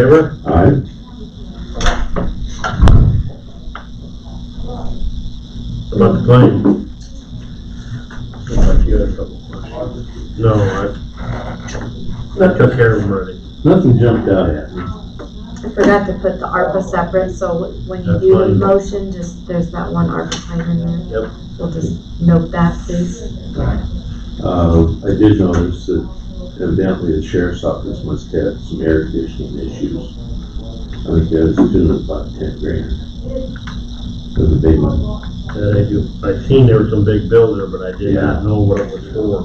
favor? Aye. About the claim? Looks like you had a couple questions. No, I took care of them already. Nothing jumped out at me. I forgot to put the ARPA separate, so when you That's do the fine. motion, just, there's that one ARPA claim in there. Yep. We'll just note that, please. I did notice that evidently the sheriff's office must have some air conditioning issues. I think that was to the tune of about 10 grand. For the big one. Yeah, they do. I seen there was some big bill there, but I did not know what it was for.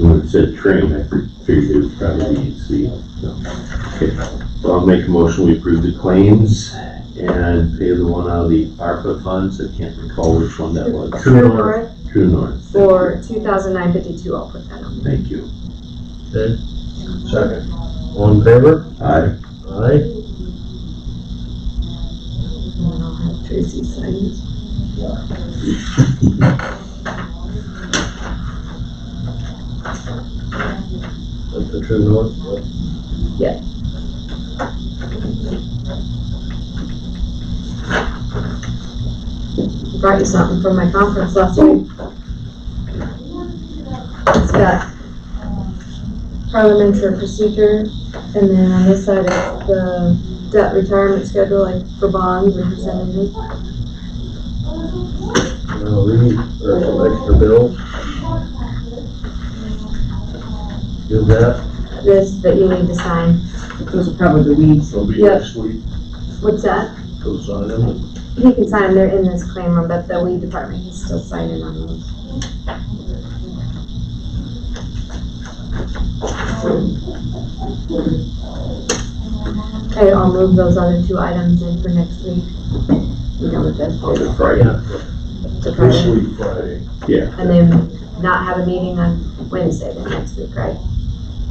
When it said train, I figured it was probably EC. No. Okay, so I'll make a motion, we approve the claims and pay the one out of the ARPA funds. I can't recall which one that was. True North. True North. For $2,952, I'll put that on. Thank you. Okay. Second. All in favor? Aye. Aye. And I'll have Tracy sign this. That's the True North. Yeah. Brought you something from my conference last week. It's got parliamentary procedure, and then on this side it's the debt retirement schedule, like for bonds and percentages. I'll read, there's some extra bills. Do that. This that you need to sign. Those are probably the weeds. It'll be Yep. next week. What's that? Go sign them. He can sign them, they're in this claim room, but the weed department can still sign in on those. Okay, I'll move those other two items in for next week. You know what that's On for. the Friday. To This Friday. week, Friday. Yeah. And then not have a meeting on Wednesday then next week, right?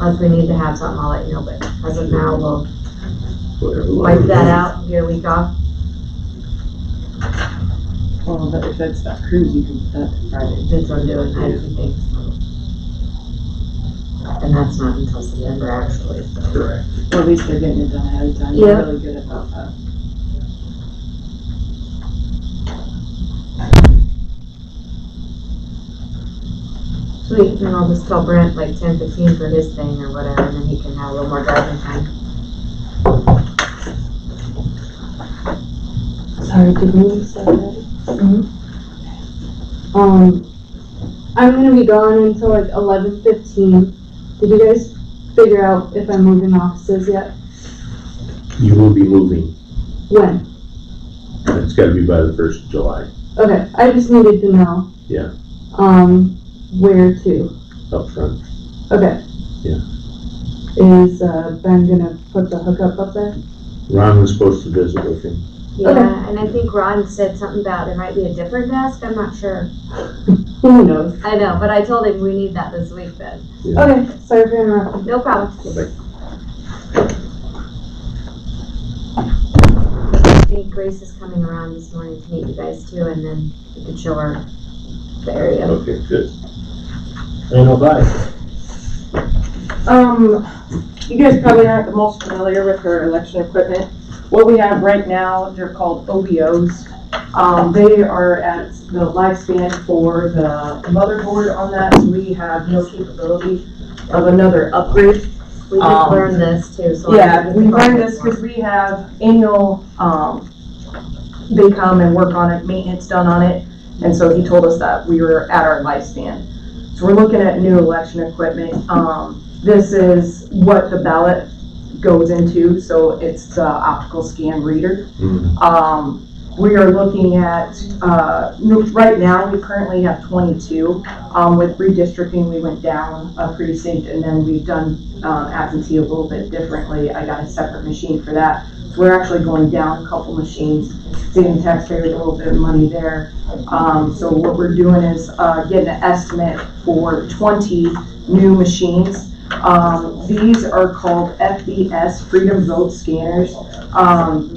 Unless we need to have something, I'll let you know, but as of now, we'll Whatever. wipe that out and get a week off. Well, but if that's that cruise, you can put that to Friday. That's what I'm doing, I have two things. And that's not until September actually, so. Correct. Or at least they're getting it done ahead of time. Yeah. They're really good about that. Sweet, and I'll just tell Brent like 10:15 for his thing or whatever, and then he can have a little more driving time. Sorry, did we say that? Mhm. I'm gonna be gone until like 11:15. Did you guys figure out if I'm moving offices yet? You will be moving. When? It's gotta be by the 1st of July. Okay, I just needed to know. Yeah. Where to? Up front. Okay. Yeah. Is, Ben gonna put the hookup up there? Ron was supposed to visit with him. Yeah, Okay. and I think Ron said something about there might be a different desk, I'm not sure. Who knows? I know, but I told him we need that this week then. Yeah. Okay, sorry for interrupting. No problem. Bye-bye. I think Grace is coming around this morning to meet you guys too, and then you can show her the area. Okay, good. Ain't no bye. You guys probably aren't the most familiar with our election equipment. What we have right now, they're called OBOs. They are at the lifespan for the motherboard on that, so we have no capability of another upgrade. We just learned this too, so. Yeah, we learned this because we have annual, they come and work on it, maintenance done on it, and so he told us that we were at our lifespan. So we're looking at new election equipment. This is what the ballot goes into, so it's the optical scan reader. We are looking at, right now, we currently have 22. With redistricting, we went down a precinct, and then we've done absentee a little bit differently. I got a separate machine for that. So we're actually going down a couple machines, saving taxpayers a little bit of money there. So what we're doing is getting an estimate for 20 new machines. These are called FVS, Freedom Vote Scanners.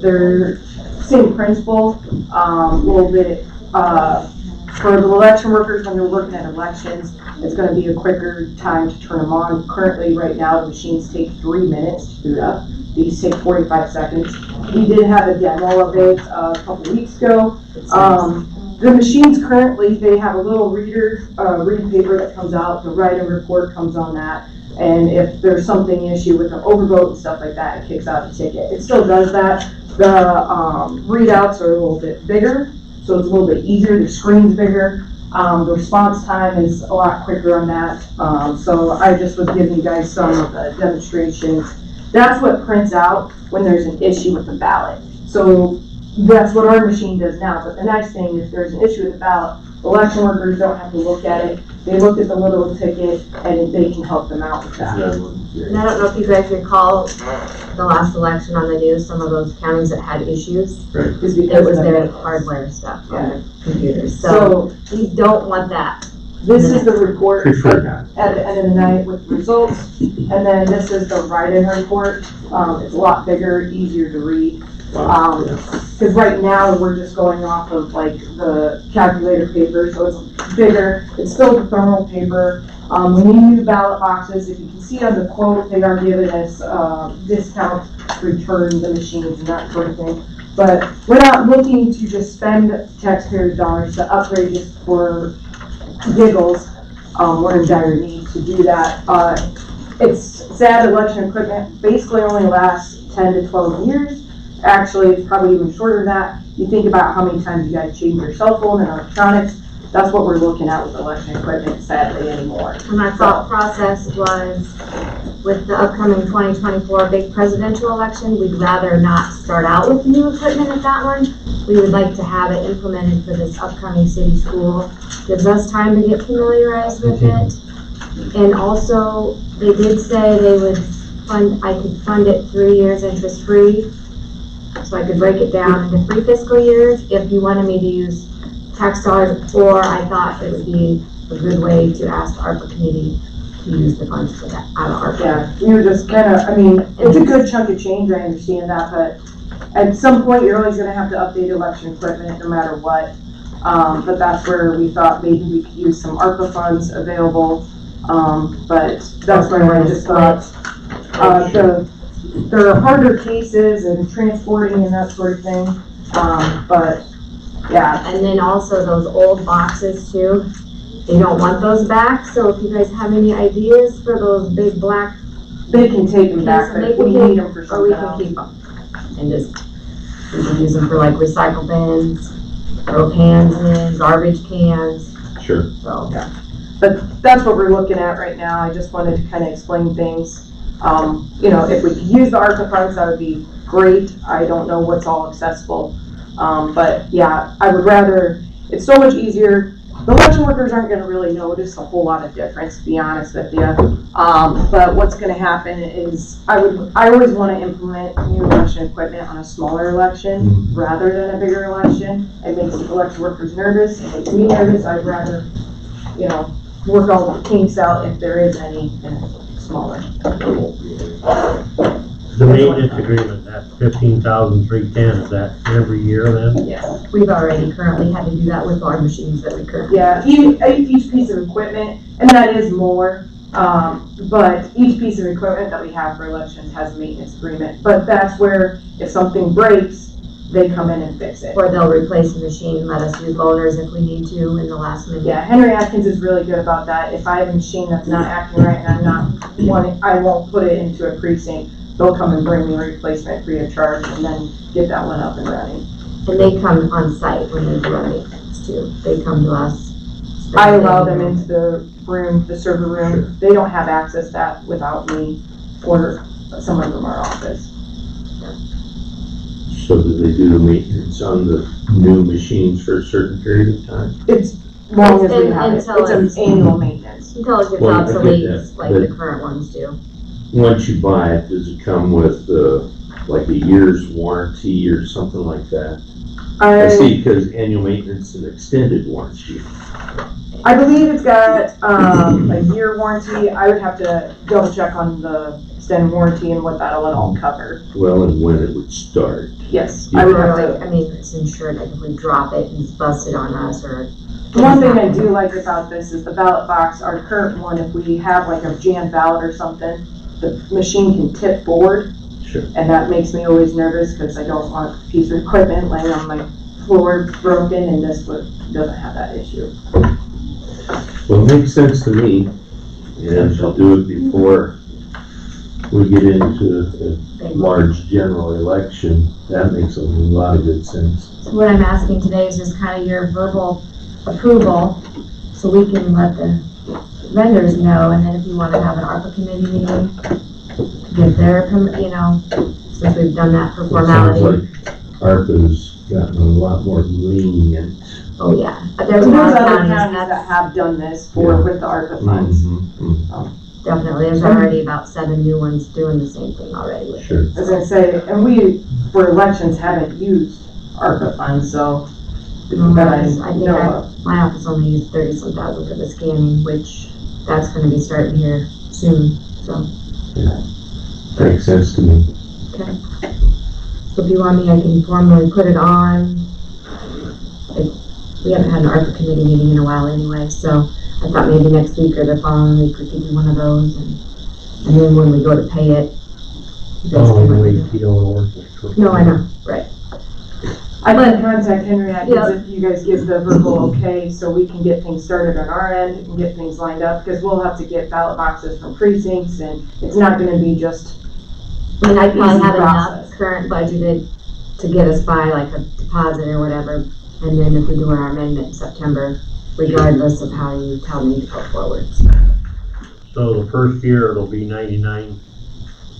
They're same principle, a little bit, for the election workers when they're working at elections, it's gonna be a quicker time to turn them on. Currently, right now, the machines take 3 minutes to boot up. These take 45 seconds. We did have a demo of it a couple weeks ago. The machines currently, they have a little reader, read paper that comes out, the write-in report comes on that. And if there's something issue with the overvote and stuff like that, it kicks out a ticket. It still does that. The readouts are a little bit bigger, so it's a little bit easier. The screen's bigger. The response time is a lot quicker on that. So I just was giving you guys some of the demonstrations. That's what prints out when there's an issue with the ballot. So that's what our machine does now. But the nice thing is, if there's an issue with the ballot, election workers don't have to look at it. They look at the little ticket and they can help them out with that. And I don't know if you guys recall the last election on the news, some of those counties that had issues. Right. It was It was their hardware stuff on their computers. So we don't want that. This is the report Prefer not. at the end of the night with the results. And then this is the write-in report. It's a lot bigger, easier to read. Because right now we're just going off of like the calculator paper, so it's bigger. It's still the thermal paper. When you use ballot boxes, if you can see on the quote, they are giving us discount to return the machines and that sort of thing. But we're not looking to just spend taxpayers' dollars to upgrade just for giggles. We're in dire need to do that. It's sad, election equipment basically only lasts 10 to 12 years. Actually, it's probably even shorter than that. You think about how many times you guys change your cell phone and electronics. That's what we're looking at with election equipment, sadly, anymore. And our thought process was, with the upcoming 2024 big presidential election, we'd rather not start out with new equipment at that one. We would like to have it implemented for this upcoming city school. Gives us time to get familiarized with it. And also, they did say they would I could fund it 3 years interest-free. So I could break it down into 3 fiscal years if you wanted me to use tax dollars, or I thought it would be a good way to ask the ARPA committee to use the funds for that out of ARPA. Yeah, we were just kind of, I mean, it's a good chunk of change, I understand that, but at some point you're always gonna have to update election equipment no matter what. But that's where we thought maybe we could use some ARPA funds available. But that's where I just thought, there are harder cases and transporting and that sort of thing, but yeah. And then also those old boxes too, they don't want those back, so if you guys have any ideas for those big black, They can take them back, but we need them for or we something can else. keep them. And just, we can use them for like recycle bins, throw cans in, garbage cans, Sure. so. But that's what we're looking at right now. I just wanted to kind of explain things. You know, if we could use the ARPA funds, that would be great. I don't know what's all accessible. But yeah, I would rather, it's so much easier. The election workers aren't gonna really notice a whole lot of difference, to be honest with you. But what's gonna happen is, I always wanna implement new election equipment on a smaller election rather than a bigger election. It makes the election workers nervous, it makes me nervous. I'd rather, you know, work all the kinks out if there is any in a smaller. The maintenance agreement, that 15,310, is that every year then? Yes. We've already currently had to do that with our machines that we currently. Yeah, each piece of equipment, and that is more, but each piece of equipment that we have for elections has a maintenance agreement. But that's where if something breaks, they come in and fix it. Or they'll replace the machine and let us use loaders if we need to in the last minute. Yeah, Henry Atkins is really good about that. If I have a machine that's not acting right and I'm not wanting, I won't put it into a precinct. They'll come and bring me a replacement free of charge and then get that one up and running. And they come on site when they do our maintenance too. They come to us. I allow them into the room, the server room. Sure. They don't have access to that without me or someone from our office. So do they do the maintenance on the new machines for a certain period of time? It's long as we And- have it. until It's an annual maintenance. Until it gets Well, I get obsolete, that, like but- the current ones do. Once you buy it, does it come with like a year's warranty or something like that? I see, because annual maintenance and extended warranty. I believe it's got a year warranty. I would have to double check on the extended warranty and what that'll all cover. Well, and when it would start. Yes, I would Or have like, to. I mean, it's insured, like if we drop it and it's busted on us or. One thing I do like about this is the ballot box, our current one, if we have like a jammed ballot or something, the machine can tip forward Sure. And that makes me always nervous because I don't want a piece of equipment laying on my floor broken, and this doesn't have that issue. Well, it makes sense to me, and I'll do it before we get into a large general election. That makes a lot of good sense. So what I'm asking today is just kind of your verbal approval, so we can let the vendors know, and then if you want to have an ARPA committee meeting, get their, since we've done that for It sounds formality. like ARPA's gotten a lot more lenient. Oh, yeah. There's There's a lot other of counties counties that that's have done this Yeah. with the ARPA funds. definitely, there's already about 7 new ones doing the same thing already with it. Sure. I was gonna say, and we, for elections, haven't used ARPA funds, so that I I think know of. my office only used 30-some thousand for the scanning, which that's gonna be starting here soon, so. Makes sense to me. Okay. So if you want me, I can formally put it on. We haven't had an ARPA committee meeting in a while anyway, so I thought maybe next week or the following week we could do one of those, and then when we go to pay it. you guys can let me know. you don't work with. No, I know, right. I can contact Henry Atkins Yeah. if you guys give the verbal okay, so we can get things started on our end and get things lined up, because we'll have to get ballot boxes from precincts, and it's not gonna be just, I mean, I probably Easy have enough process. current budgeted to get us by like a deposit or whatever, and then if we do our amendment in September, regardless of how you tell me to go forward. So the first year it'll be 99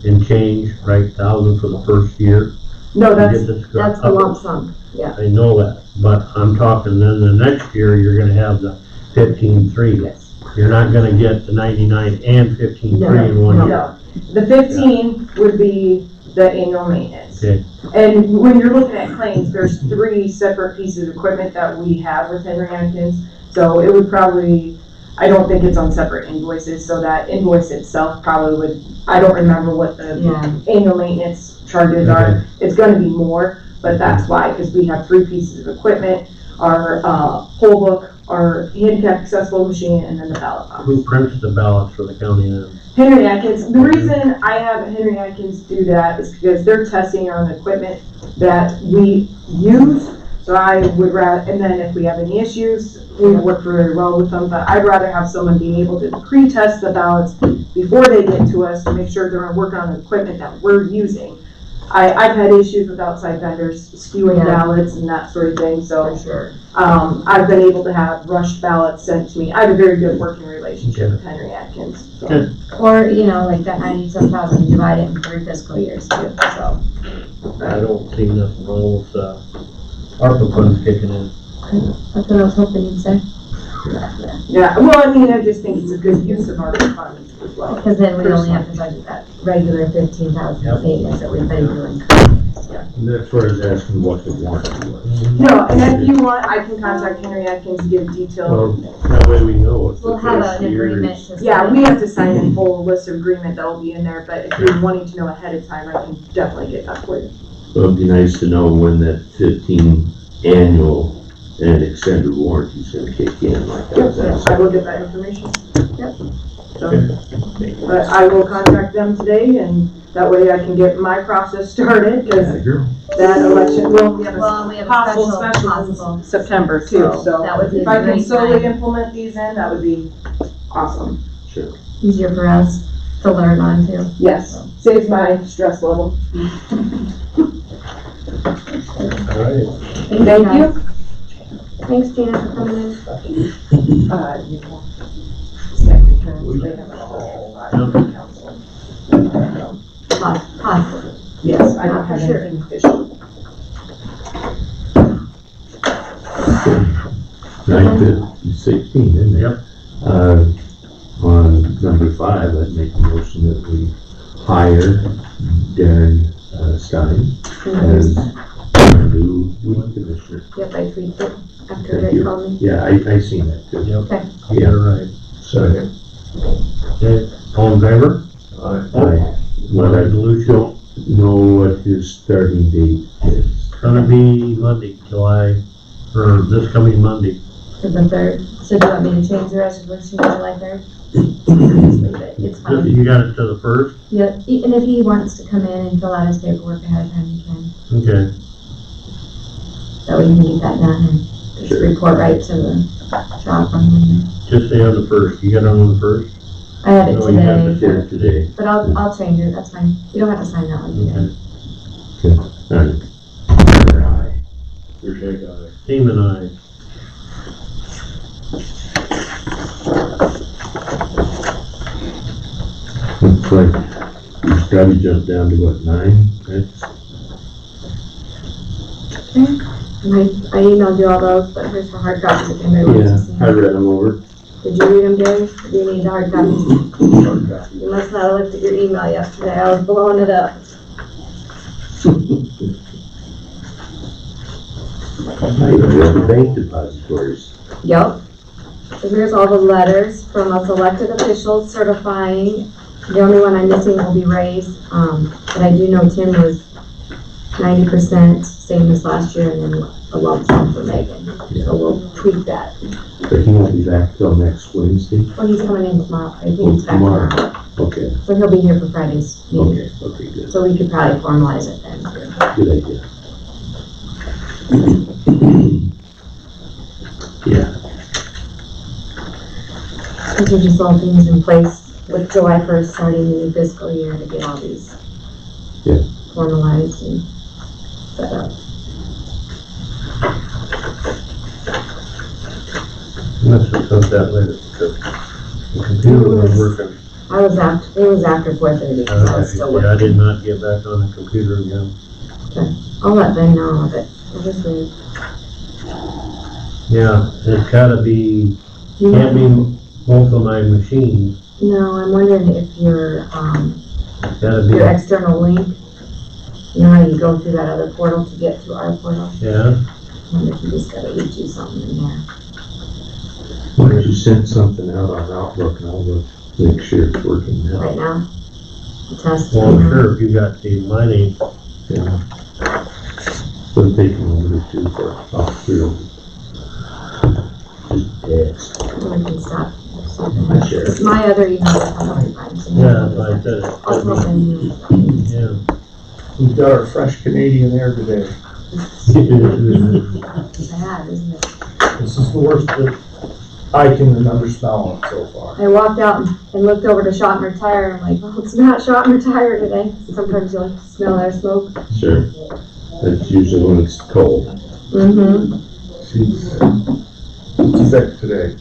and change, right, 1,000 for the first year. no, You that's, get this That's the lump sum, yeah, I know that, but I'm talking then the next year, you're gonna have the 15.3. yes. You're not gonna get the 99 and 15.3 in one No. year. no. The 15 would be the annual maintenance. Okay. And when you're looking at claims, there's 3 separate pieces of equipment that we have with Henry Atkins. So it would probably, I don't think it's on separate invoices, so that invoice itself probably would, I don't remember what the Yeah, annual maintenance charges are. It's gonna be more, but that's why, because we have 3 pieces of equipment, our, poll book, our handicap accessible machine, and then the ballot box. Who prints the ballots for the county then? Henry Atkins, the reason I have Henry Atkins do that is because they're testing on the equipment that we use. So I would rather, and then if we have any issues, we work very well with them, but I'd rather have someone be able to pre-test the ballots before they get to us to make sure they're working on the equipment that we're using. I've had issues with outside vendors skewing Yeah. ballots and that sort of thing, so, for sure. I've been able to have rushed ballots sent to me. I have a very good working relationship with Henry Atkins, so. Good. Or, like that 97,000, divide it in 3 fiscal years too, so. I don't see nothing wrong with, ARPA funds kicking in. That's what I was hoping you'd say. Yeah, well, I mean, I just think it's a good use of our funds as well. Because then we only have to budget that regular 15,000 Yep. maintenance that we've been doing. And that's where I was asking what the warranty was. No, and if you want, I can contact Henry Atkins to give detail. Well, that way we know it's We'll the have first an year. agreement to sign. Yeah, we have to sign a full list of agreement that'll be in there, but if you're wanting to know ahead of time, I can definitely get that for you. So it'd be nice to know when that 15 annual and extended warranty's gonna kick in like that. I will get that information. Yep. So, but I will contact them today, and that way I can get my process started, because that election, well, we have Well, a we have a possible special special in September too, so. That would be If I can great slowly time. implement these in, that would be awesome. Sure. Easier for us to learn on too. Yes, saves my stress level. All right. Thank you. Thanks, Tina, for coming in. Secretaries, they have a whole council. Possible. Yes, I don't Not for have sure. anything official. 9/15/16, isn't it? Yep. On number 5, I'd make a motion that we hire Darren Stein as our new weed commissioner. Yep, I tweaked it after Thank Rick you. called me. Yeah, I seen that too. Yep. Okay. Yeah, right. Second. Okay, all in favor? What I Resolution, don't know what his starting date is. gonna be Monday, this coming Monday. To the 3rd. So do you want me to change the resolution to July 3rd? move it, it's fine. You got it to the first? Yeah, and if he wants to come in and fill out his paperwork ahead of time, he can. Okay. That way he can get that done and just report right to the shop on Monday. Just stay on the first. You got it on the first? I had it No, you have today, Yeah, today. but I'll change it, that's fine. You don't have to sign that one today. Okay. Alright. Team and I. Looks like he's probably jumped down to what, 9, right? I emailed you all those, but here's the hard copies if anybody wants Yeah, to see I them. read them over. Did you read them, Gary? Or do you need the hard copies? You must not have looked at your email yesterday, I was blowing it up. I even read the bank depositories. Yep. So here's all the letters from us elected officials certifying. The only one I'm missing will be Ray's, but I do know Tim was 90%, same as last year, and then a lump sum for Megan. So we'll tweak that. But he won't be back till next Wednesday? Well, he's coming in tomorrow, I think he's back Tomorrow. tomorrow. Okay, So he'll be here for Friday's meeting. okay, good. So we could probably formalize it then too. Good idea. Yeah, These are just all things in place with July 1st starting the new fiscal year to get all these Yeah. formalized and set up. Must have sent that later. The computer was working. It was after 4:30, so I was still Yeah, I working. did not get back on the computer again. I'll let Ben know of it. I'll just leave. Yeah, it's gotta be, can't be both of my machines. No, I'm wondering if your Gotta be, external link, you know how you go through that other portal to get to our portal? yeah. I wonder if you just gotta redo something in there. why don't you send something out on Outlook and I'll look, make sure it's working Right now. now. The test. Well, I'm sure if you got the, my name, Yeah. It'll take a moment or two for off through. Yes. We can stop. I share it. My other email is on my phone, so yeah, that's why I said it. I'll tell Ben you. Yeah. We've got our fresh Canadian air today. It's bad, isn't it? This is the worst that I can remember smelling so far. I walked out and looked over to Schottner Tire, I'm like, well, it's not Schottner Tire today. Sometimes you'll smell their smoke. Sure. That's usually when it's cold. Mm-hmm. She's sick today.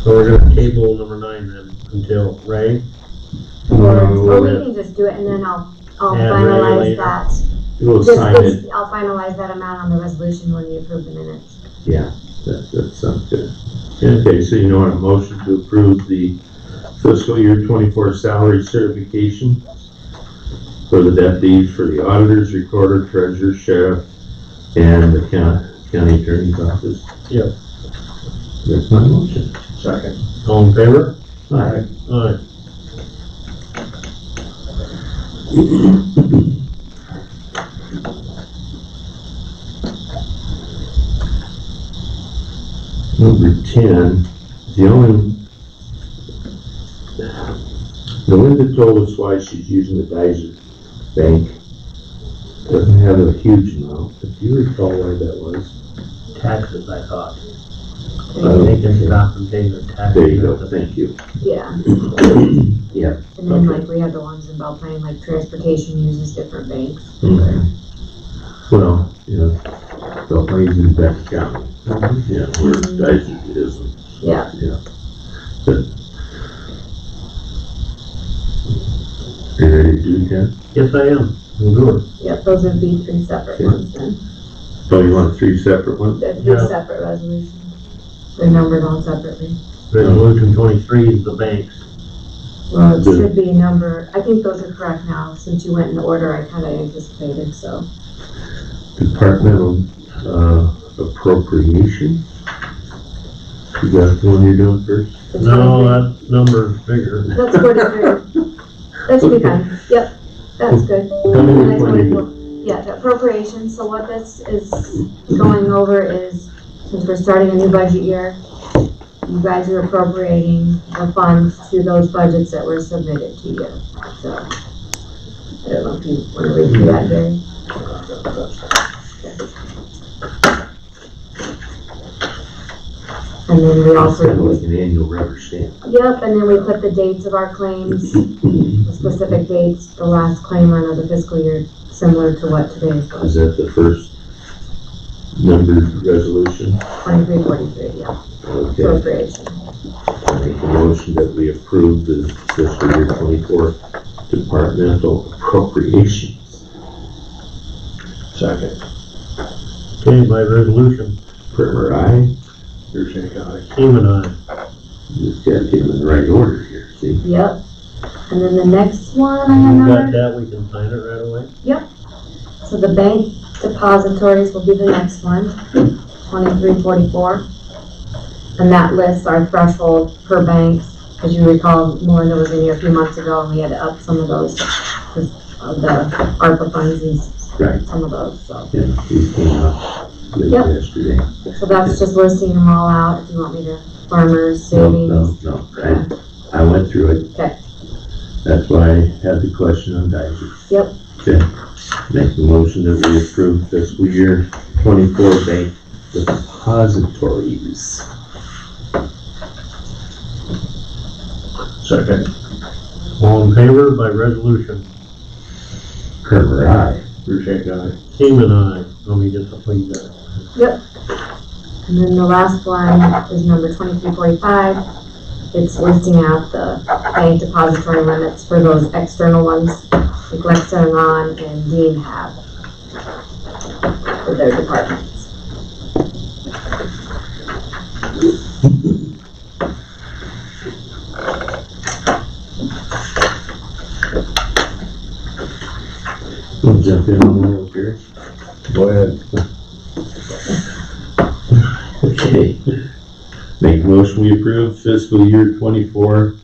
So we're gonna table number 9 then until Ray. Or we can just do it and then I'll Yeah, finalize later. that. We'll sign it. I'll finalize that amount on the resolution when you approve the minutes. Yeah, that sounds good. Okay, so you want a motion to approve the fiscal year 24 salary certification for the deputies, for the auditors, recorder, treasurer, sheriff, and the county attorney's office. Yep. That's my motion. Second. All in favor? Aye. Aye. Number 10, Melinda told us why she's using the Geyser Bank. Doesn't have a huge amount, but do you recall why that was? Taxes, I thought. Oh, They can okay. stop and pay their taxes. There you go, thank you. Yeah. Yeah. And then Okay. like we have the ones in Beltane, like transportation uses different banks. Well, you know, Belplane's in Benton County, yeah, where Geyser isn't. Yeah. Yeah. Good. Are you ready to do that? Yes, I am. I'm good. Yep, those would be 3 separate Okay. ones then. Oh, you want 3 separate ones? They're 3 Yeah. separate resolutions. They're numbered all separately. Resolution 23 is the banks. Well, it Good. should be number, I think those are correct now, since you went in order, I kinda anticipated, so. Departmental, appropriation? Is that the one you're doing first? it's No, 23. that number's bigger. That's 43. That should be fine, yep, that's good. Come in And with I 24. 24. Yeah, the appropriation, so what this is going over is, since we're starting a new budget year, you guys are appropriating the funds to those budgets that were submitted to you, so. I don't know if you want to read through that, Gary. And then we It's also, kind of like an annual rubber stamp. yep, and then we put the dates of our claims, the specific dates, the last claim run of the fiscal year, similar to what today's Is was, that the first numbered resolution? 2343, yeah, Okay, appropriation. I make a motion that we approve the fiscal year 24 departmental appropriations. Second. Okay, by resolution, Primer, aye. Pearson, aye. Seaman, aye. You've got to get them in the right order here, see? Yep, and then the next one I You have got numbered, that, we can sign it right away? so the bank depositories will be the next one, 2344. And that lists our threshold per banks. As you recall, Melinda was in here a few months ago and we had to up some of those because of the ARPA funds and Right. some of those, so. Yeah, these came up late Yep. yesterday. So that's just listing them all out if you want me to, farmers, No, savings. no, I went through it. Okay. That's why I had the question on Dices. Yep. Okay, make the motion that we approve fiscal year 24 bank depositories. Second. All in favor by resolution, Primer, aye. Pearson, aye. Seaman, aye. Let me just please that. And then the last one is number 2345. It's listing out the bank depository limits for those external ones, like Lexa and Ron and Dean have for their departments. We'll jump in on that, Gary. Go ahead. Okay. Make a motion we approve fiscal year 24,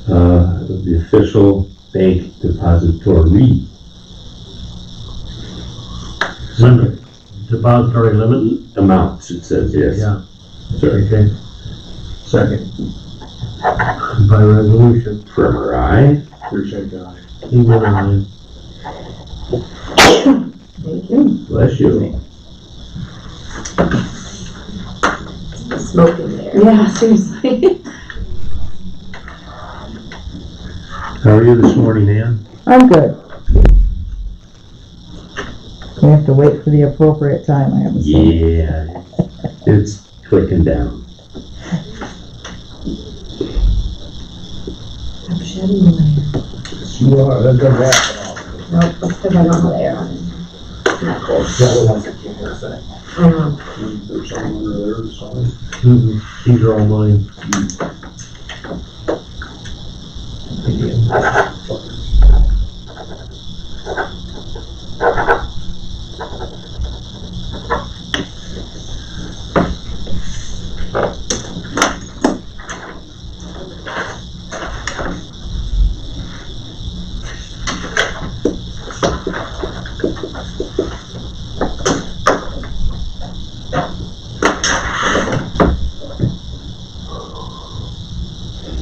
the official bank depository. Limit, depository limit? Amounts, it says, yes. Yeah. Sorry. Okay. Second. By resolution, Primer, aye. Pearson, aye. Seaman, aye. Thank you. Bless you. Smoking there. Yeah, seriously. How are you this morning, Ann? I'm good. We have to wait for the appropriate time, I have to say. Yeah, it's clicking down. I'm shedding layer. That doesn't happen. Nope, that's because I don't have air on it. Not cold. The other ones that came here saying, I know. there's someone under there or something. These are all mine.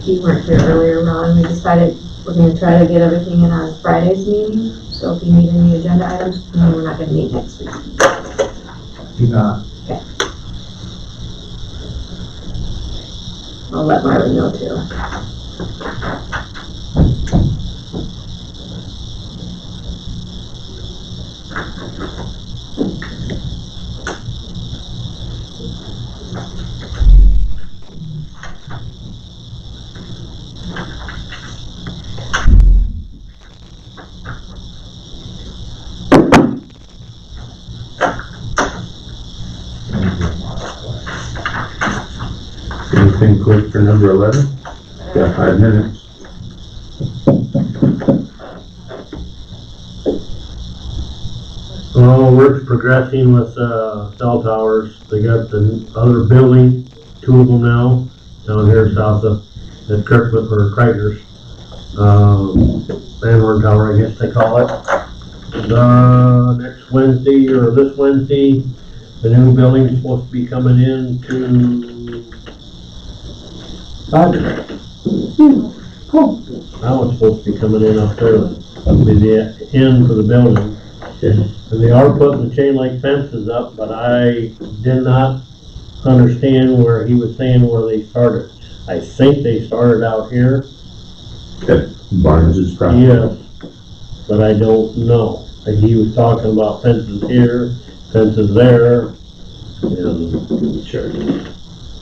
You weren't here earlier, Ron. We decided we're gonna try to get everything in on Friday's meeting. So if you need any agenda items, we're not gonna meet next week. Do not. I'll let Marvin know too. Anything quick for number 11? Got 5 minutes. Well, work's progressing with, cell towers. They got the other building, 2 of them now, down here south of, at Kirkwood or Kreiter's. Landward Tower, I guess they call it. Next Wednesday or this Wednesday, the new building's supposed to be coming in to Cool. I was supposed to be coming in up there, that'll be the end for the building. And they are putting the chain link fences up, but I did not understand where he was saying where they started. I think they started out here, Barnes's property. yes, but I don't know. Like he was talking about fences here, fences there, and Sure.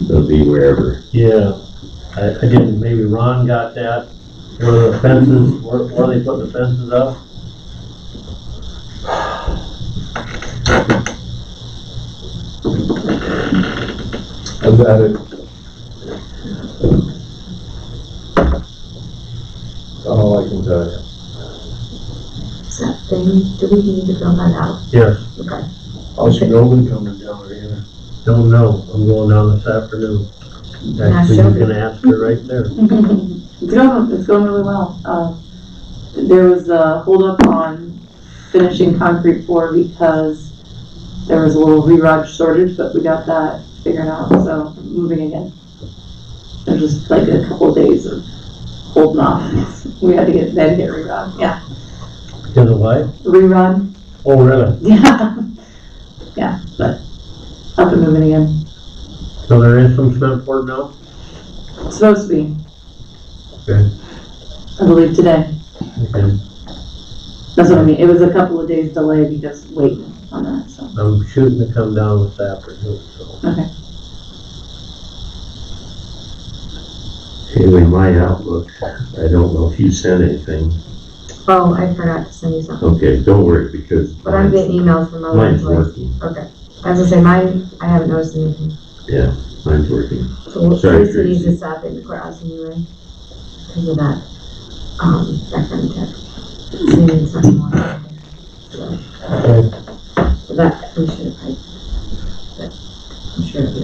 They'll be wherever. yeah. I didn't, maybe Ron got that, where the fences, where they put the fences up. I got it. That's all I can tell you. Is that thing, do we need to fill that out? Yes, Okay. How's your building coming down here? don't know, I'm going down this afternoon. Actually, you can ask her right there. It's going really well. There was a holdup on finishing concrete floor because there was a little re-rod shortage, but we got that figured out, so moving again. There's just like a couple of days of holding off. We had to get re-rod, yeah. Because of what? Re-rod, Oh, really? yeah. Yeah, but up and moving again. So there is some cement poured now? It's supposed to be, Okay. I believe today. Okay. That's what I mean, it was a couple of days delay because waiting on that, so. I'm shooting to come down this afternoon, so. Okay. Anyway, my outlook, I don't know if you sent anything. Oh, I forgot to send you something, Okay, don't worry, because but I'm getting emails from other mine's employees. working. Okay. As I say, mine, I haven't noticed anything. Yeah, mine's working. So Sorry, Tracy needs Tracy. to stop in the courthouse anyway, because of that, background check. She needs something more. So that, we should have, but I'm sure it'll be,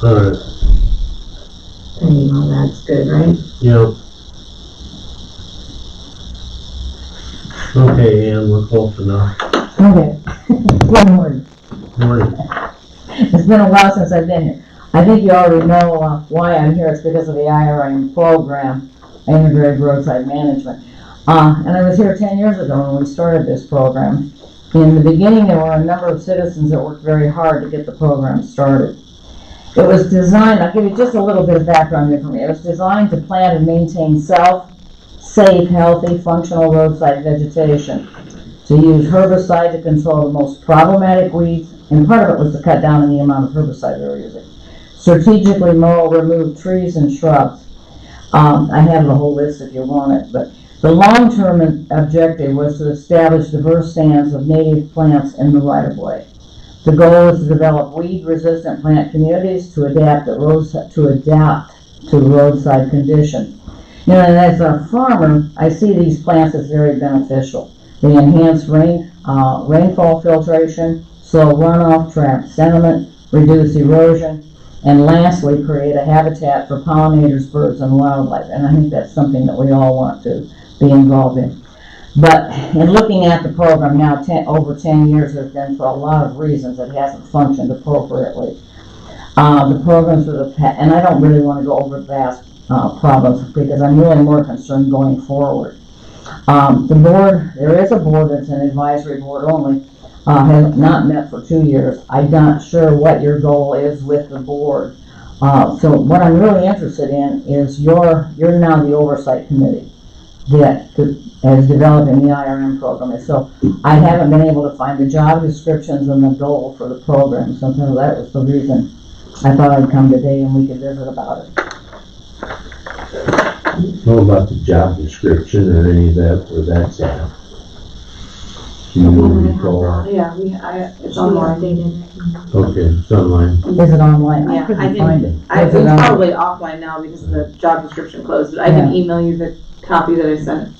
Alright, pending all that's good, right? yeah. Okay, Ann, we're close enough. Okay. One word. Morning. It's been a while since I've been here. I think you already know why I'm here. It's because of the IRM program, Integrated Roadside Management. And I was here 10 years ago when we started this program. In the beginning, there were a number of citizens that worked very hard to get the program started. It was designed, I'll give you just a little bit of background information. It was designed to plant and maintain safe, healthy, functional roadside vegetation, to use herbicide to control the most problematic weeds, and part of it was to cut down on the amount of herbicide they were using. Strategically mow, remove trees and shrubs. I have the whole list if you want it, but the long-term objective was to establish diverse stands of native plants in the right-of-way. The goal is to develop weed-resistant plant communities to adapt to roadside conditions. You know, and as a farmer, I see these plants as very beneficial. They enhance rainfall filtration, slow runoff, trap sediment, reduce erosion, and lastly, create a habitat for pollinators, birds, and wildlife. And I think that's something that we all want to be involved in. But in looking at the program now, over 10 years, there's been, for a lot of reasons, it hasn't functioned appropriately. The programs for the past, and I don't really want to go over past problems because I'm really more concerned going forward. The board, there is a board that's an advisory board only, has not met for 2 years. I'm not sure what your goal is with the board. So what I'm really interested in is you're now the oversight committee that is developing the IRM program. And so I haven't been able to find the job descriptions and the goal for the program. Sometimes that was the reason I thought I'd come today and we could visit about it. Know about the job description or any of that, where that's at? Do you recall? Yeah, it's She online. updated it. Okay, it's online. Is it online? Yeah, I couldn't can- find it. It's Is it on- probably offline now because the job description closed, but I can email you the copy that I sent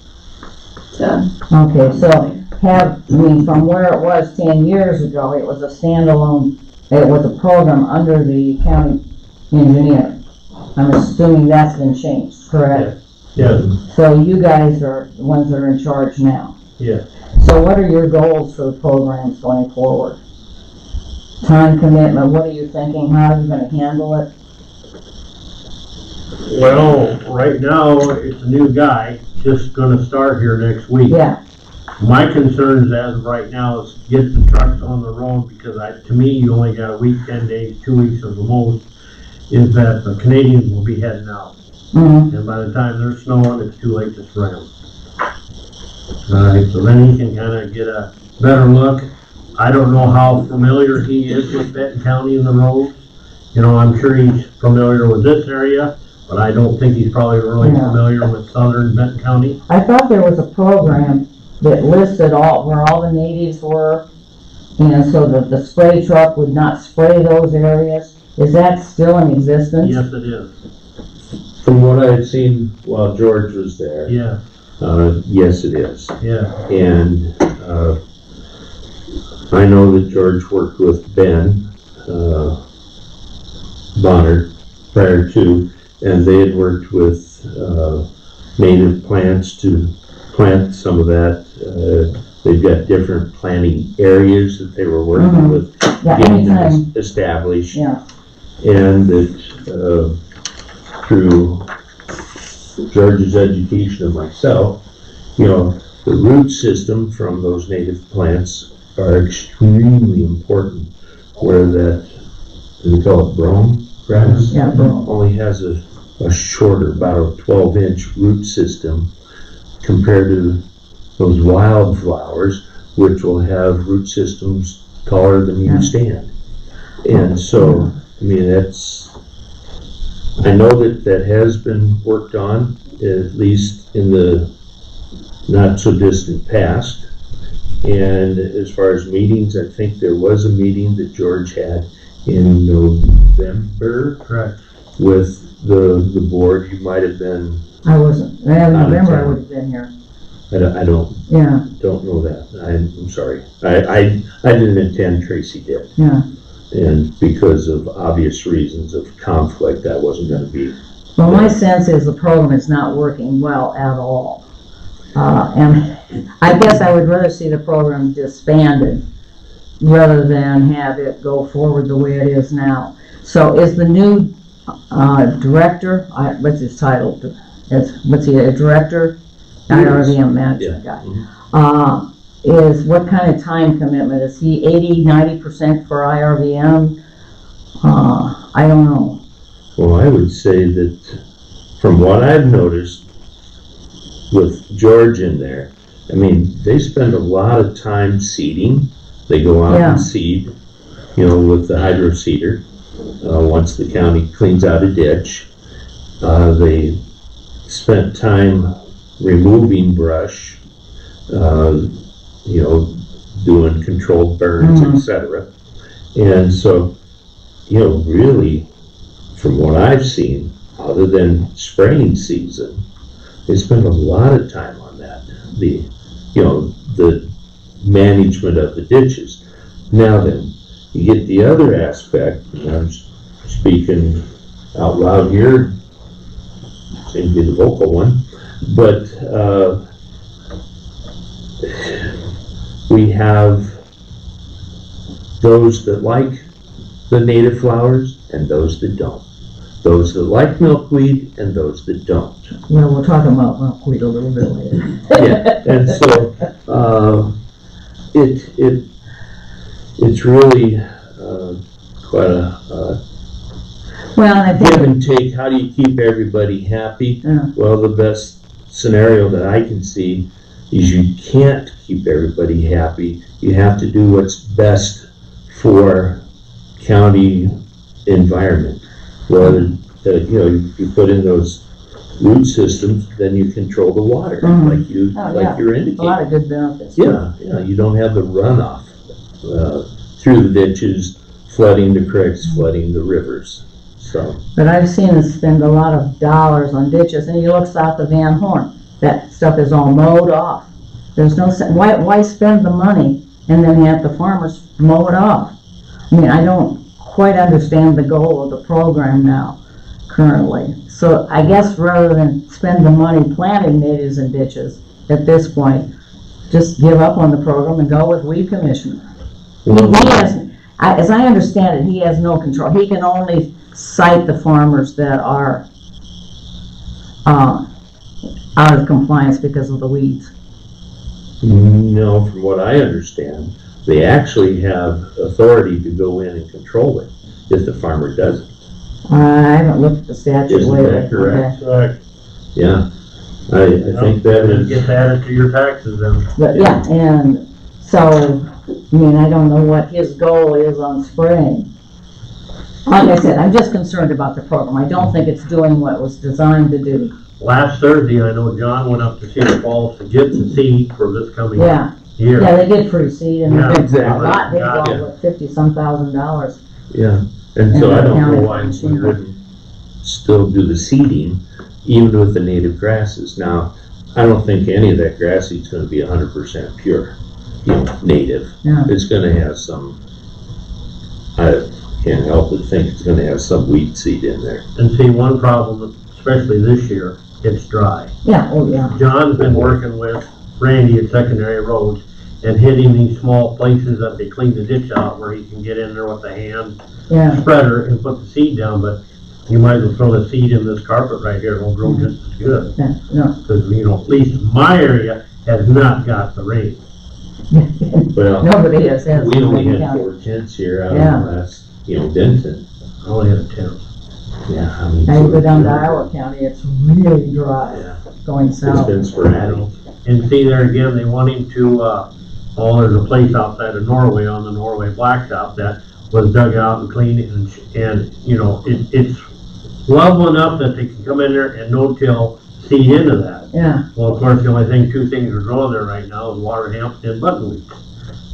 to. Okay, so from where it was 10 years ago, it was a standalone, it was a program under the county engineer. I'm assuming that's been changed, correct? Yes, So you guys are the ones that are in charge now. yes. So what are your goals for the programs going forward? Time commitment, what are you thinking? How are you going to handle it? Well, right now, it's a new guy, just gonna start here next week. Yeah, My concerns as of right now is get the trucks on the road, because to me, you only got a week, 10 days, 2 weeks at the most, is that the Canadians will be heading out. mhm, And by the time they're snowing, it's too late to spray them. Alright, so then he can kinda get a better look. I don't know how familiar he is with Benton County and the roads. You know, I'm sure he's familiar with this area, but I don't think he's probably really Yeah. familiar with southern Benton County. I thought there was a program that listed where all the natives were, and so that the spray truck would not spray those areas. Is that still in existence? Yes, it is. From what I had seen while George was there, Yeah, yes, it is. yeah, And, I know that George worked with Ben, Bonner prior to, and they had worked with, native plants to plant some of that. They've got different planting areas that they were working Mhm. with, Yeah, getting them anytime, established. yeah, And that, through George's education of myself, you know, the root system from those native plants are extremely important, where that, we call it brome grass, yeah, bro. only has a shorter, about a 12-inch root system compared to those wildflowers, which will have root systems taller than you stand. And so, I mean, I know that has been worked on, at least in the not so distant past. And as far as meetings, I think there was a meeting that George had in November correct. with the board. You might have been, I wasn't, yeah, in Out of November I town. would have been here, I don't yeah, know that. I'm sorry. I didn't attend, Tracy did. yeah. And because of obvious reasons of conflict, that wasn't gonna be. Well, my sense is the program is not working well at all. And I guess I would rather see the program disbanded rather than have it go forward the way it is now. So is the new, director, what's his title? What's he, a director? IRVM management guy. Is what kind of time commitment? Is he 80-90% for IRVM? I don't know. Well, I would say that from what I've noticed with George in there, I mean, they spend a lot of time seeding. They go out Yeah. and seed, you know, with the hydro seeder. Once the county cleans out a ditch, they spent time removing brush, you know, doing controlled burns, Mhm. etc. And so, you know, really, from what I've seen, other than spraying season, they spend a lot of time on that. The management of the ditches. Now then, you get the other aspect, and I'm speaking out loud here, seem to be the vocal one, but we have those that like the native flowers and those that don't. Those that like milkweed and those that don't. Well, we'll talk about milkweed a little bit later. Yeah, and so it's really quite a Well, and I give think, and take. How do you keep everybody happy? Yeah. Well, the best scenario that I can see is you can't keep everybody happy. You have to do what's best for county environment. Whether you know, you put in those root systems, then you control the water, Mhm. like you Oh, like yeah. you're a lot indicating. of good benefits. Yeah, you don't have the runoff through the ditches, flooding the creeks, flooding the rivers. So But I've seen us spend a lot of dollars on ditches, and you look south of Van Horn, that stuff is all mowed off. There's no, why spend the money and then have the farmers mow it off? I mean, I don't quite understand the goal of the program now, currently. So I guess rather than spend the money planting natives and ditches at this point, just give up on the program and go with weed commissioner. He has, as I understand it, he has no control. He can only cite the farmers that are out of compliance because of the weeds. No, from what I understand, they actually have authority to go in and control it if the farmer doesn't. I haven't looked at the statute Isn't lately. that correct? Right. Yeah, I think that is, Get added to your taxes then. But yeah, and so, I mean, I don't know what his goal is on spraying. Like I said, I'm just concerned about the program. I don't think it's doing what it was designed to do. Last Thursday, I know John went up to Cedar Falls to get the seed for this coming Yeah, year. yeah, they get free seed and Yeah, they exactly. got, they Yeah. bought what, $50-some thousand. yeah, and so And I don't know counted why we machinery. wouldn't still do the seeding, even with the native grasses. Now, I don't think any of that grass seed's gonna be 100% pure, native. Yeah. It's gonna have some, I can't help but think it's gonna have some weed seed in there. And see, one problem, especially this year, it's dry. Yeah, oh yeah, John's been working with Randy at Secondary Roads and hitting these small places that they clean the ditch out where he can get in there with a hand yeah, spreader and put the seed down, but you might as well throw the seed in this carpet right here, it'll grow just as good. yeah, no. Because, at least my area has not got the rain. Well, Nobody has. we only had 4 tenths here out of Yeah. the last, Benton. I only had a 10. Yeah, I mean. Now you go down to Iowa County, it's really dry Yeah, going it's south. been sporadic. And see there again, they want him to, there's a place outside of Norway on the Norway Blacktop that was dug out and cleaned and it's level enough that they can come in there and no-till seed into that. Yeah, Well, of course, the only two things are growing there right now is water hemp and buttonweed.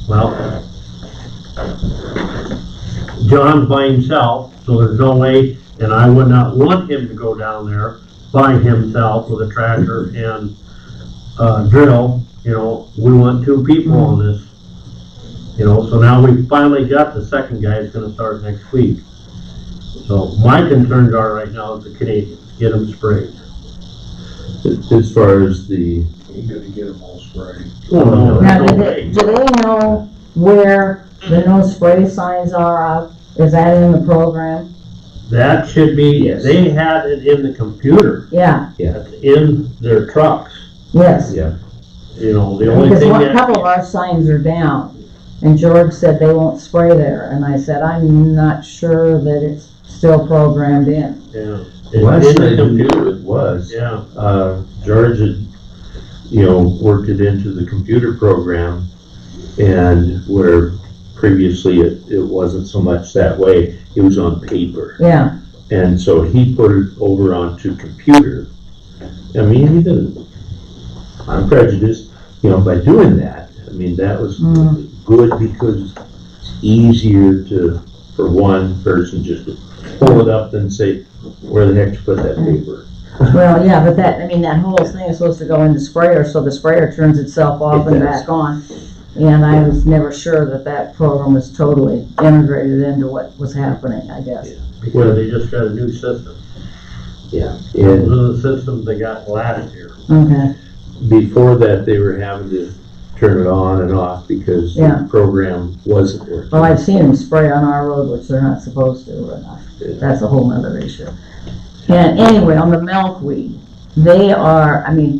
Well, John's by himself, so there's no way, and I would not want him to go down there by himself with a tractor and drill. We want 2 people on this. So now we finally got the second guy that's gonna start next week. So my concerns are right now is the Canadians, get them sprayed. As far as the, You gotta get them all sprayed. Oh, now no do way. they know where the no spray signs are out? Is that in the program? That should be, Yes. they had it in the computer, Yeah, it's in their trucks. yes. yeah, The only Because thing a that, couple of our signs are down, and George said they won't spray there, and I said, I'm not sure that it's still programmed in. yeah. last It's in I the knew computer. it was, Yeah, George had, worked it into the computer program, and where previously it wasn't so much that way, it was on paper. Yeah, And so he put it over onto computer. I mean, even, I'm prejudiced, by doing that. I mean, that was good because it's easier for one person just to pull it up and say, where the heck you put that paper? well, yeah, but that whole thing is supposed to go in the sprayer, so the sprayer turns itself off It and does. back on. And I was never sure that program was totally integrated into what was happening, I guess. because they just got a new system. Yeah. Those And are the systems they got last year. Okay, before that, they were having to turn it on and off because Yeah. the program wasn't working. well, I've seen them spray on our road, which they're not supposed to, but that's a whole nother issue. And anyway, on the milkweed,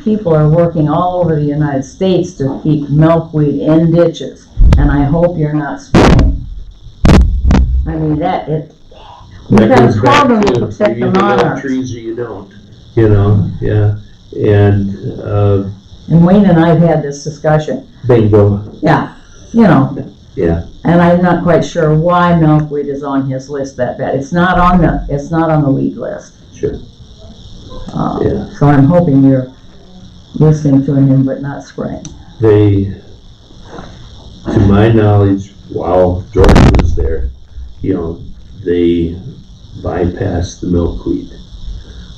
people are working all over the United States to keep milkweed in ditches, and I hope you're not spraying. I mean, we've That got goes a back problem to, with protect you the either have monarchs. trees or you don't, yeah. And, And Wayne and I have had this discussion, bingo, yeah, yeah. and I'm not quite sure why milkweed is on his list that bad. It's not on the weed list. Sure. Yeah. So I'm hoping you're listening to him but not spraying. They, to my knowledge, while George was there, they bypassed the milkweed.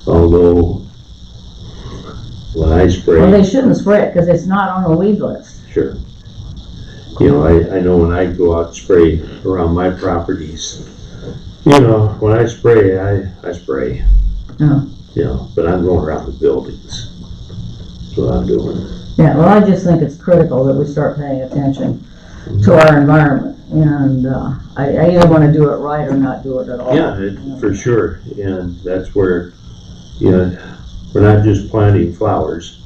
Although, when I spray. Well, they shouldn't spray it because it's not on the weed list. Sure. I know when I go out and spray around my properties, when I spray, I spray. Oh. But I'm going around the buildings. That's what I'm doing. Yeah, well, I just think it's critical that we start paying attention to our environment. And I either want to do it right or not do it at all. Yeah, for sure. And that's where, we're not just planting flowers,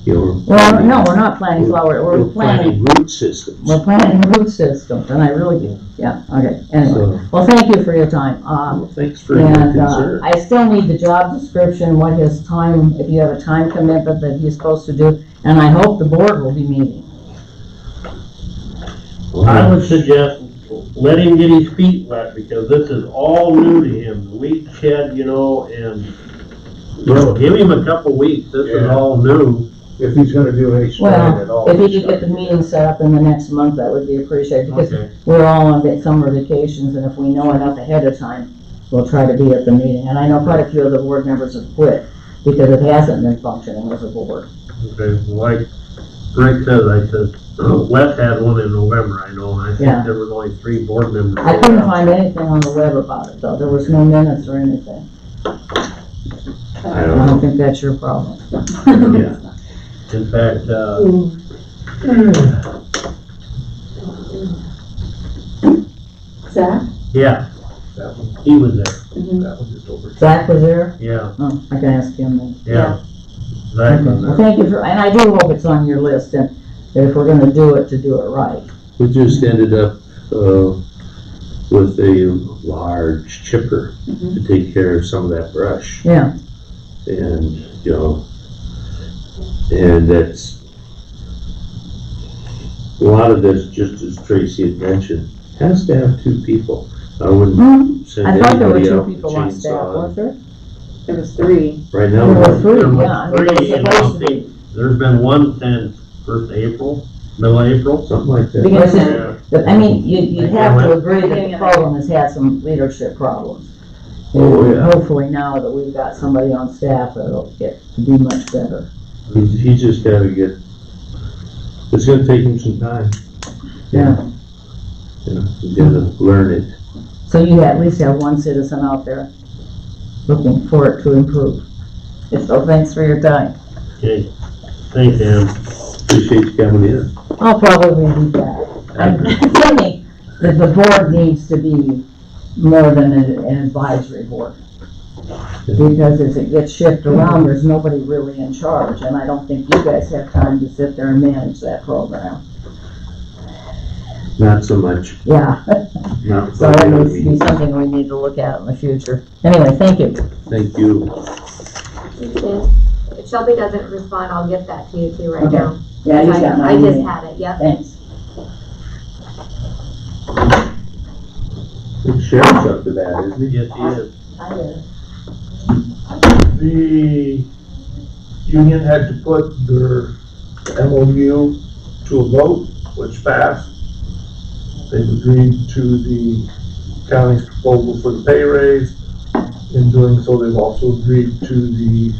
you know. Well, no, we're not planting flower, we're planting, root systems. we're planting root systems, and I really do, yeah, okay, anyway. So, Well, thank you for your time. well, thanks for your And, concern. I still need the job description, what his time, if you have a time commitment that he's supposed to do, and I hope the board will be meeting. I would suggest, let him get his feet wet, because this is all new to him, the weed shed, you know, and, you know, give him a couple weeks, this is Yeah. all new. If he's gonna do any spraying at all. If he could get the meeting set up in the next month, that would be appreciated, because Okay. we're all on summer vacations, and if we know enough ahead of time, we'll try to be at the meeting. And I know quite a few of the board members have quit, because it hasn't been functioning as a board. Okay, like Rick says, I said, Wes had one in November, I know, and I Yeah. think there was only 3 board members. I couldn't find anything on the web about it, though, there was no minutes or anything. I I don't don't know. think that's your problem. Yeah. In fact, Zach? yeah, That one, he was there, that one just over. Zach was there? yeah, Oh, I can ask him then. yeah. Zach was Well, there. thank you for, and I do hope it's on your list, and that if we're gonna do it, to do it right. We just ended up, with a large chipper to take care of some of that brush. Yeah, And, you know, and that's, a lot of this, just as Tracy had mentioned, has to have 2 people. I wouldn't send I thought there were anybody 2 out with a people on staff, chainsaw. weren't there? There was 3. Right There now, were 3, There were yeah, I mean, three, it's and supposed to be. There's been one since 1st of April, middle of April. something like that. Because Yeah. But, I mean, you have to agree that the Beginning of program has had some leadership problems. Oh, And yeah. hopefully now that we've got somebody on staff, it'll get to be much better. He's just gotta get, it's gonna take him some time. Yeah. You know, he's gotta learn it. So you at least have one citizen out there looking for it to improve. So thanks for your time. Okay, thanks, Ann. Appreciate you coming in. I'll probably be back. I'm thinking that the board needs to be more than an advisory board. Because as it gets shifted around, there's nobody really in charge, and I don't think you guys have time to sit there and manage that program. Not so much, Yeah, not so for it needs to be me. something we need to look at in the future. Anyway, thank you. Thank you. If Shelby doesn't respond, I'll get that to you too right Okay. now. Yeah, you got my I just email. had it, yep. Thanks. The sheriff's up to that, isn't he? Yes, he is. The union had to put their MOU to a vote, which passed. They've agreed to the county's proposal for the pay raise. In doing so, they've also agreed to the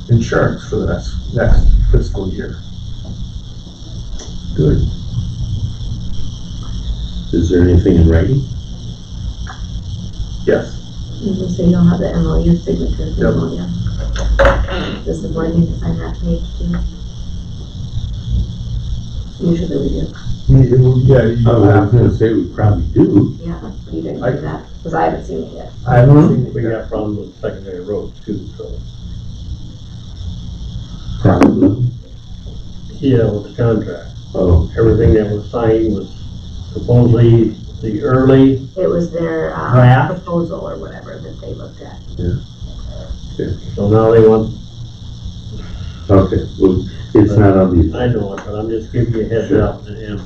insurance for the next fiscal year. Good. Is there anything in writing? Yes. So you don't have the MOU signatures Yep. anymore, yeah? Does the board need to sign that page too? Usually we do, Yeah, you I was have gonna to. say we probably do. yeah, you didn't do that, because I haven't seen it yet. I haven't seen it We yet. got problems with secondary roads too, so. Probably. Yeah, with the contract. Oh, Everything that was signed was supposedly the early, It was their, Draft? proposal or whatever that they looked at. so now they want, okay, well, it's not on the, I know it, but I'm just giving you a heads up. And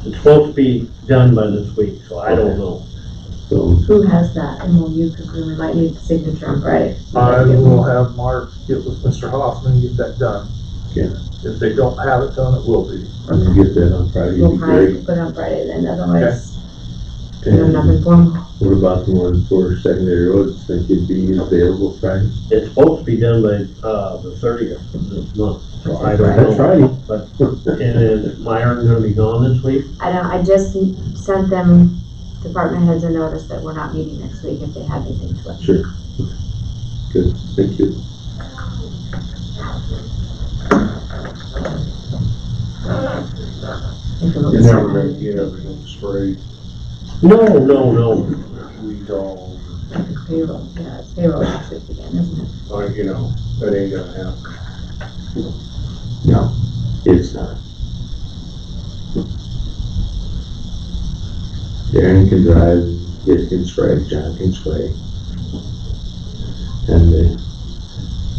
it's supposed to be done by this week, so I don't know. so, Who has that MOU, because we might need the signature on Friday. I will have Mark get with Mr. Hoffman and get that done. Okay. If they don't have it done, it will be. I'm gonna get that on Friday, it'd We'll be probably great. put it on Friday then, otherwise, we And have nothing formal. what about the one for secondary roads, think it'd be available Friday? It's supposed to be done by, the 30th of this month, so I don't That's know. Friday. And is Myron gonna be gone this week? I just sent them, department heads, a notice that we're not meeting next week if they have anything to let me Sure. Good, thank you. You're never gonna get everything straight. No, no. We don't. Payroll, yeah, it's payroll next week again, isn't it? Or, you know, That ain't gonna happen. No, it's not. Darren can drive, Dick can spray, John can spray. And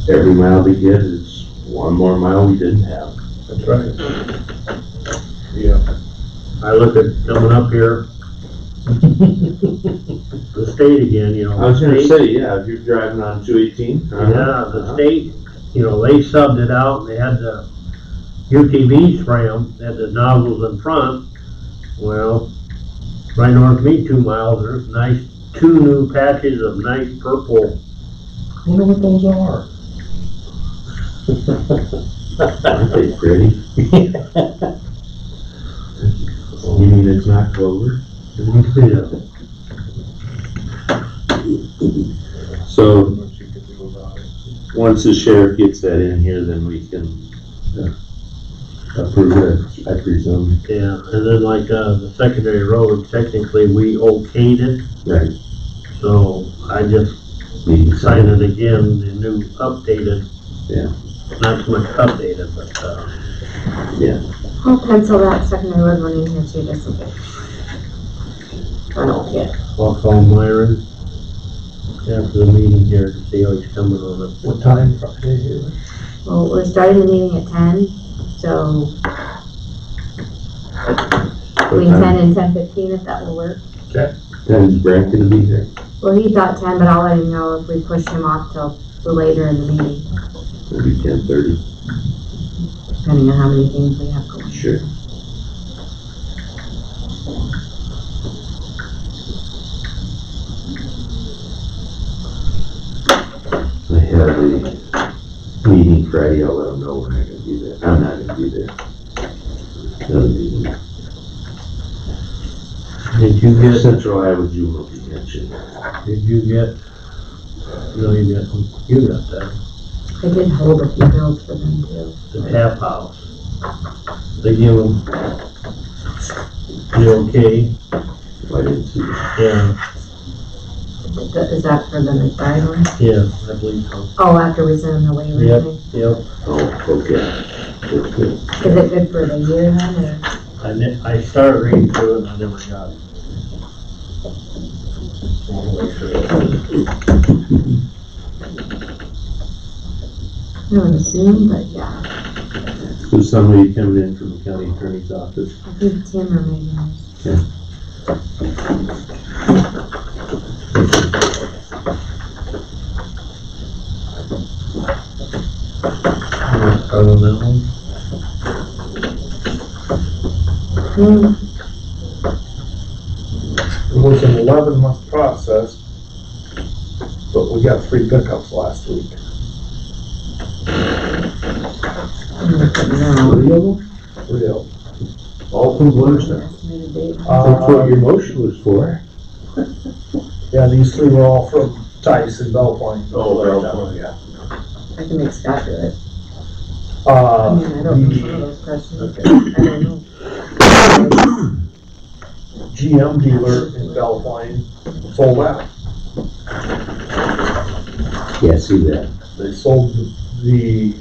every mile we get is one more mile we didn't have. That's right. Yeah. I look at coming up here, the state again, you know. I was gonna state- say, yeah, if you're driving on 218. Yeah, the state, you know, they subbed it out, they had the UTV spray them, they had the nozzles in front. Well, right north of me, 2 miles, there's nice, 2 new patches of nice purple. I wonder what those are. Aren't they pretty? You mean it's not clover? Yeah. So, What you can do about it. once the sheriff gets that in here, then we can approve it, I presume. Yeah, and then like, the secondary road, technically, we okayed it, Right. so I just Need to sign it again, the new updated. Yeah. Not so much updated, but, I'll pencil that secondary road one in here too, just in case. I don't forget. I'll call Myron after the meeting here to see how he's coming on it. What time Friday here? Well, we're starting the meeting at 10, so between 10 and 10:15, if that will work. Is Brent gonna be there? Well, he thought 10, but I'll let him know if we push him off till later in the meeting, Maybe 10:30. depending on how many things we have going. Sure. I have a meeting Friday, I'll let them know we're not gonna be there. I'm not gonna be there. Another meeting. Did you get, Central Iowa Juvenile Detention. did you get, no, you got that, I did hold a few bills for them too. the tap house. They give them the okay, I didn't see it. yeah, Is that for the McBride one? yeah, I believe so. Oh, after we send them the waiver Yep. thing? Yep, Oh, okay. That's good. Is it good for the year then, or? I started reading through it and I never got it. I would assume, but yeah, So somebody coming in from the county attorney's office. I think Tim or maybe. Start on that one. It was an 11-month process, but we got 3 pickups last week. No. 3 of them? Real. All from Bluestown. Estimated date. That's what your motion was for. Yeah, these 3 were all from Tice and Belle Plaine. Oh, Belle Plaine, yeah. I can make Scott do it. I mean, I don't know some of those questions. I don't know. The GM dealer in Belle Plaine sold out. Yeah, see that. They sold the,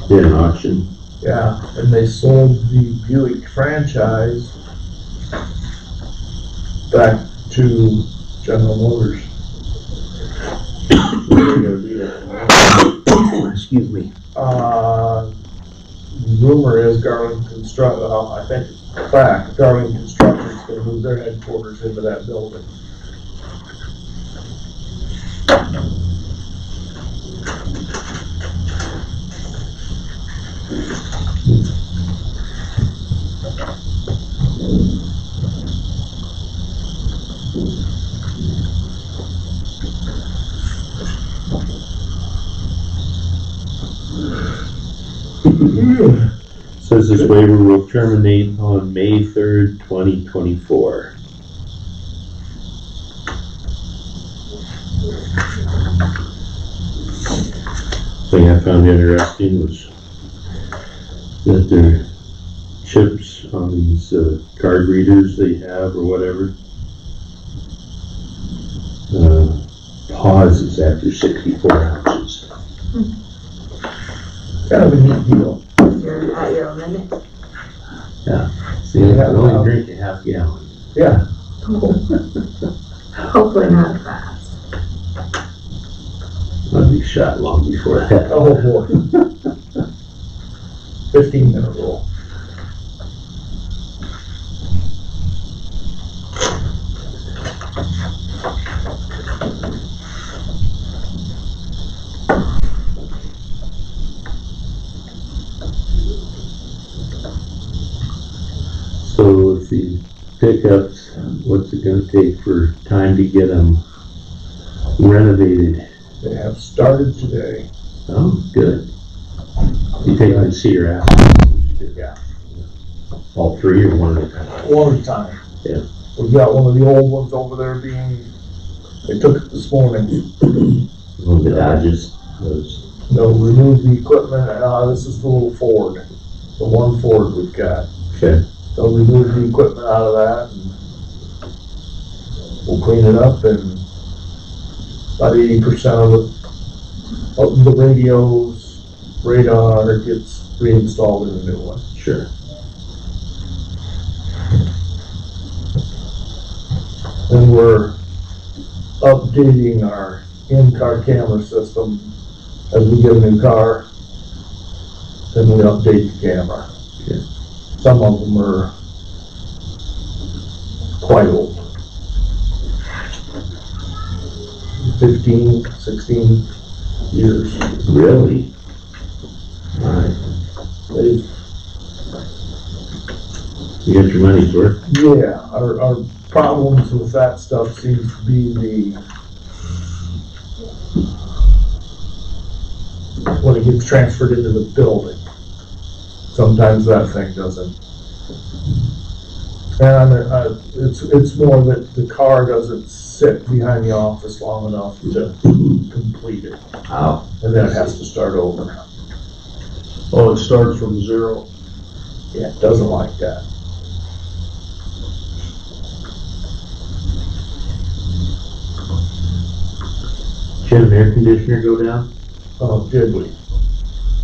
Did an auction. yeah, and they sold the Buick franchise back to General Motors. Excuse me. Rumor is Garland I think it's fact, Garland Construction's gonna move their headquarters into that building. Says this waiver will terminate on May 3rd, 2024. Thing I found interesting was that their chips on these card readers they have or whatever pauses after 64 ounces. kind of a neat deal. You're at your limit. See, I can only drink a half gallon. Yeah. Hopefully not fast. I'll be shot long before that. Oh, boy. 15-minute rule. So with the pickups, what's it gonna take for time to get them renovated? They have started today. Oh, good. You take them to Cedar after? Yeah. All three or one at a time? One at a time. Yeah. We've got one of the old ones over there they took it this morning. One of the Dodges, those. They'll remove the equipment, this is the little Ford, the one Ford we've got. Okay. They'll remove the equipment out of that and we'll clean it up and about 80% of the radios, radar gets reinstalled in the new one. Sure. And we're updating our in-car camera system as we get a new car. Then we update the camera. Okay. Some of them are quite old. 15, 16 years. Really? All right. They've, You got your money's worth? yeah, our problems with that stuff seems to be when it gets transferred into the building. Sometimes that thing doesn't. And it's more that the car doesn't sit behind the office long enough to complete it. Oh. And then it has to start over. Oh, it starts from zero. Yeah, it doesn't like that. Should an air conditioner go down? Oh, did we?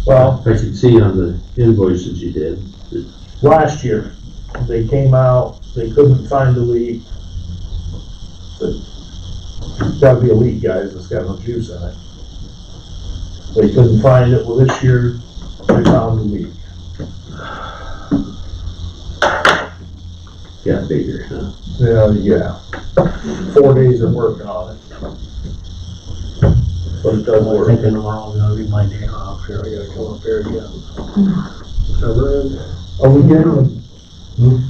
Well, I could see on the invoices you did. last year, they came out, they couldn't find the leak. It's gotta be a leak, guys, it's got no juice in it. They couldn't find it, well, this year, they found the leak. Got bigger, huh? Yeah. 4 days of working on it. But it does I'm work. thinking tomorrow's gonna be my day off here, I gotta come up here again. Are we getting,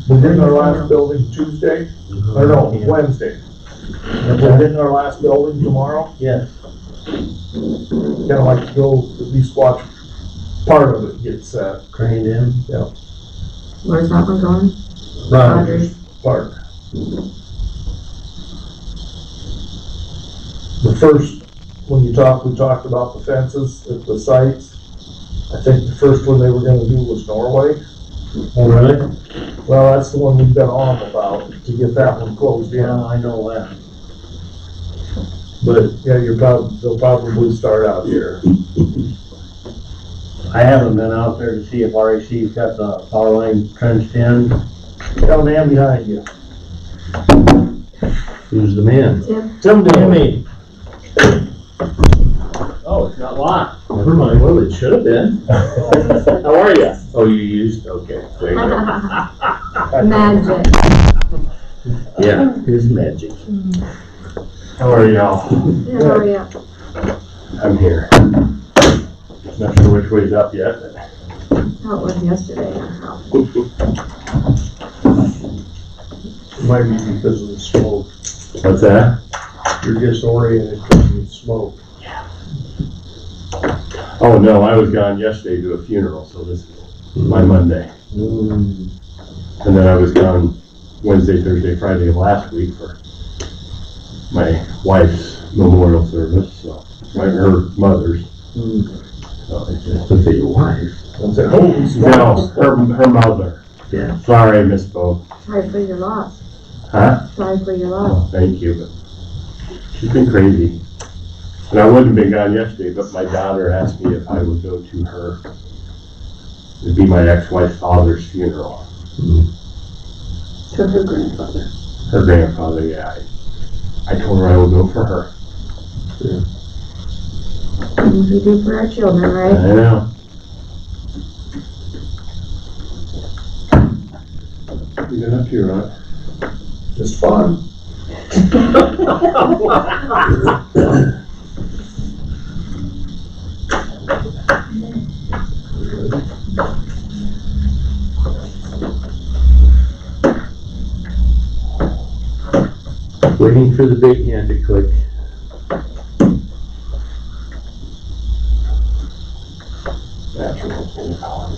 we're getting our last building Tuesday, or no, Yeah. Wednesday? And we're getting our last building tomorrow? Yes. Kinda like to go at least watch part of it get set. Trained in. Where's that one going? Rogers Park. The first, when we talked about the fences at the sites. I think the first one they were gonna do was Norway. Oh, really? Well, that's the one we've been on about, to get that one closed Yeah, in. I know that. But, yeah, they'll probably start out here. I haven't been out there to see if RAC's got the power line trenched in. Got a man behind you. Who's the man? Tim Daly. Jimmy. Oh, it's not locked. Never mind, well, it should have been. How are you? Oh, you used, okay, there you go. Magic. Yeah, here's magic. How are y'all? Yeah, hurry up. I'm here. Not sure which way's up yet. How it was yesterday, or how. It might be because of the smoke. What's that? You're disoriented because of the smoke. Oh, no, I was gone yesterday to a funeral, so this is my Monday. Mm. And then I was gone Wednesday, Thursday, Friday of last week for my wife's memorial service, so, her mother's. So it's just, Was it your wife? I said, holy smoke. no, her mother. Yeah. Sorry, I misspoke. Sorry for your loss. Huh? Sorry for your loss. Oh, thank you, but she's been crazy. And I wouldn't have been gone yesterday, but my daughter asked me if I would go to her, it'd be my ex-wife's father's funeral. To her grandfather. Her grandfather, yeah. I told her I would go for her. Things we do for our children, I right? know. You been up to, Ron? Just fun. Waiting for the big hand to click. Natural, gonna call him.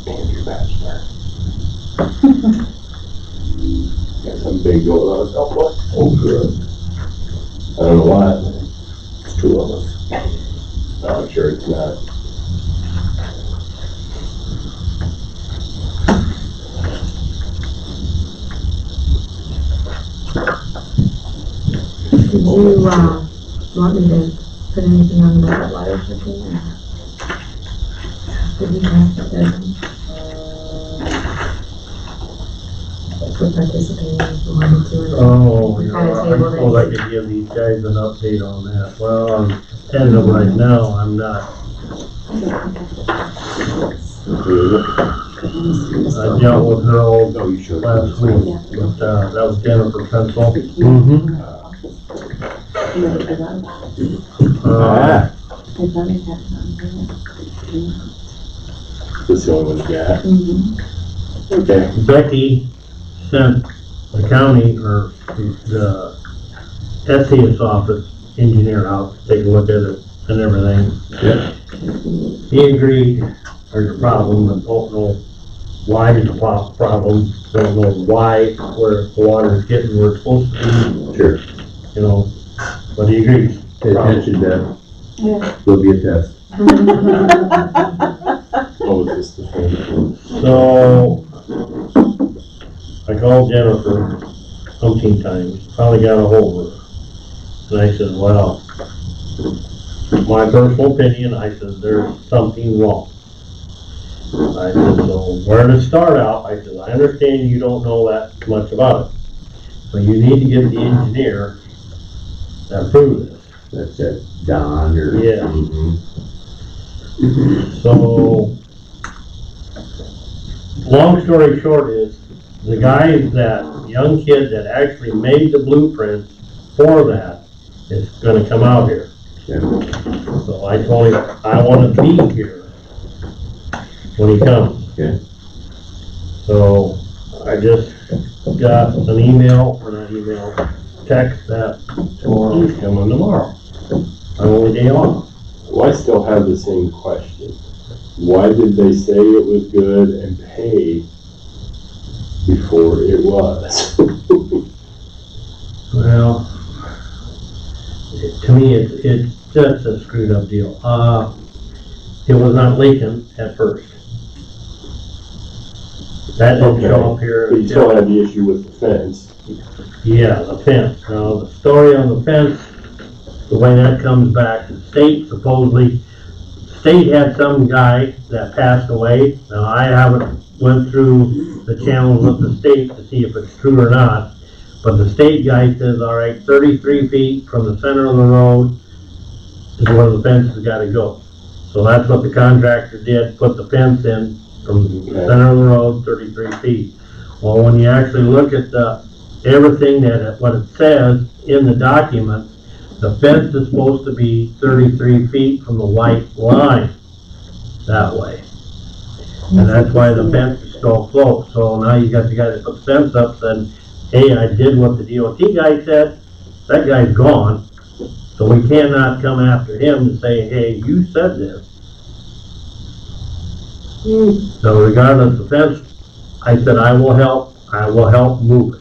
Andrew Bachelor. Got some big going on. Oh, good. I don't know why. It's two of us. No, I'm sure it's not. Did you, want me to put anything on the letter for you? Did you have to, for participating if you wanted to? Oh, We yeah, kinda I tabled suppose I it. could give these guys an update on that. Well, as of right now, I'm not. I dealt with her all Oh, you showed last week, but, that was Jennifer Pencil. Mm-hmm. This is the only one you got. Okay. Becky sent the county or the SCS office engineer out to take a look at it and everything. Yeah. He agreed there's a problem, but don't know why there's a problem, don't know why, where the water is getting where it's supposed to be, Sure. you know, but he agrees. Pay attention, Deb. Yeah. There'll be a test. Oh, is this the thing? So, I called Jennifer umpteen times, finally got a hold of her. And I said, well, my personal opinion, I said, there's something wrong. I said, so where to start out? I said, I understand you don't know that much about it, but you need to get the engineer that approves this. That's it, Don or. Yeah. Mhm. So, long story short is, the guy, that young kid that actually made the blueprints for that is gonna come out here. Yeah. So I told him, I wanna be here when he comes. Okay. So I just got an email, or not email, text that He's coming tomorrow. my only day off. Well, I still have the same question. Why did they say it was good and pay before it was? Well, to me, it's just a screwed up deal. It was not Lincoln at first. That didn't show up here. But you still have the issue with the fence. Yeah, the fence. Now, the story on the fence, the way that comes back, the state supposedly, state had some guy that passed away. Now, I haven't went through the channels with the state to see if it's true or not, but the state guy says, all right, 33 feet from the center of the road is where the fence has gotta go. So that's what the contractor did, put the fence in from the center of the road, 33 feet. Well, when you actually look at everything what it says in the document, the fence is supposed to be 33 feet from the white line, that way. And that's why the fence is so close. So now you got the guy that put the fence up saying, hey, I did what the DOT guy said. That guy's gone. So we cannot come after him to say, hey, you said this. So regardless of the fence, I said, I will help move it.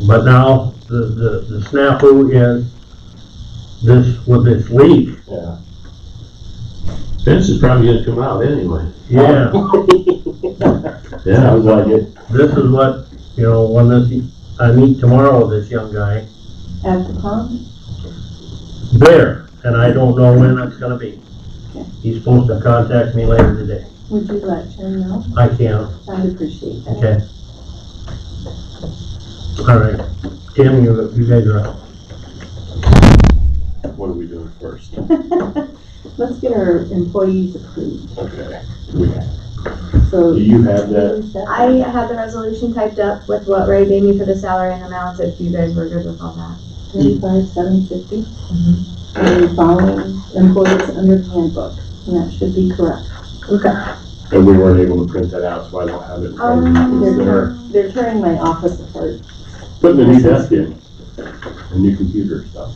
But now, the snafu is with this leak. Yeah. Fence is probably gonna come out anyway. Yeah, Sounds like it. this is what, when I meet tomorrow with this young guy, At the pond? there, and I don't know when that's gonna be. Okay. He's supposed to contact me later today. Would you let Jim know? I can't, I'd appreciate that. okay? All right, Tim, you guys are up. What are we doing first? Let's get our employees approved. Okay. So. Do you have that? I had the resolution typed up with what Ray gave me for the salary and amounts, if you guys were good with all that. 35,750. And following employees under the handbook, and that should be correct. Okay. And we weren't able to print that out, so I don't have it in front of me. They're tearing my office apart. Putting a new desk in, a new computer and stuff.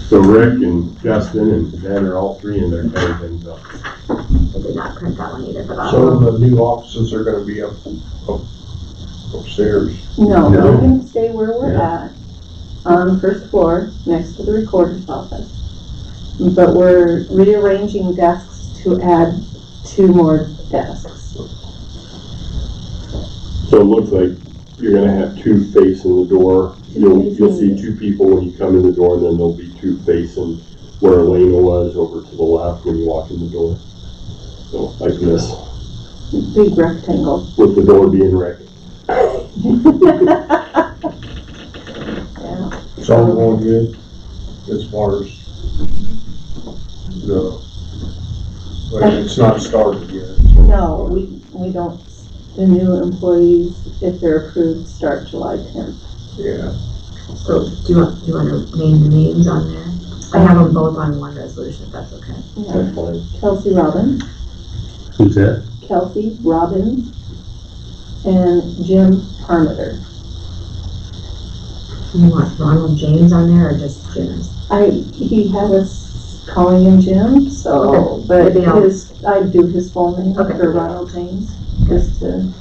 So Rick and Justin and Ben are all three in there tearing things up. I did not print that one either, but So I'll. the new offices are gonna be upstairs. No, No. we're gonna stay where we're at, on the first floor, next to the recorder's office. But we're rearranging desks to add 2 more desks. So it looks like you're gonna have 2 facing the door. You'll see 2 people when you come in the door, and then there'll be 2 facing where Elena was over to the left when you walk in the door. So like this, Big rectangle. with the door being Rick. Yeah. It's all going good as far as well, it's not started yet. No, we don't, the new employees, if they're approved, start July 10th. Yeah. So, do you want to name the names on there? I have them both on one resolution, if that's okay. Yeah. That's fine. Kelsey Robbins, Who's that? Kelsey Robbins, and Jim Parmeter. You want Ronald James on there, or just Jim's? He had us calling him Jim, so, Okay. but Maybe I'll- I'd do his full name Okay. for Ronald James, just to,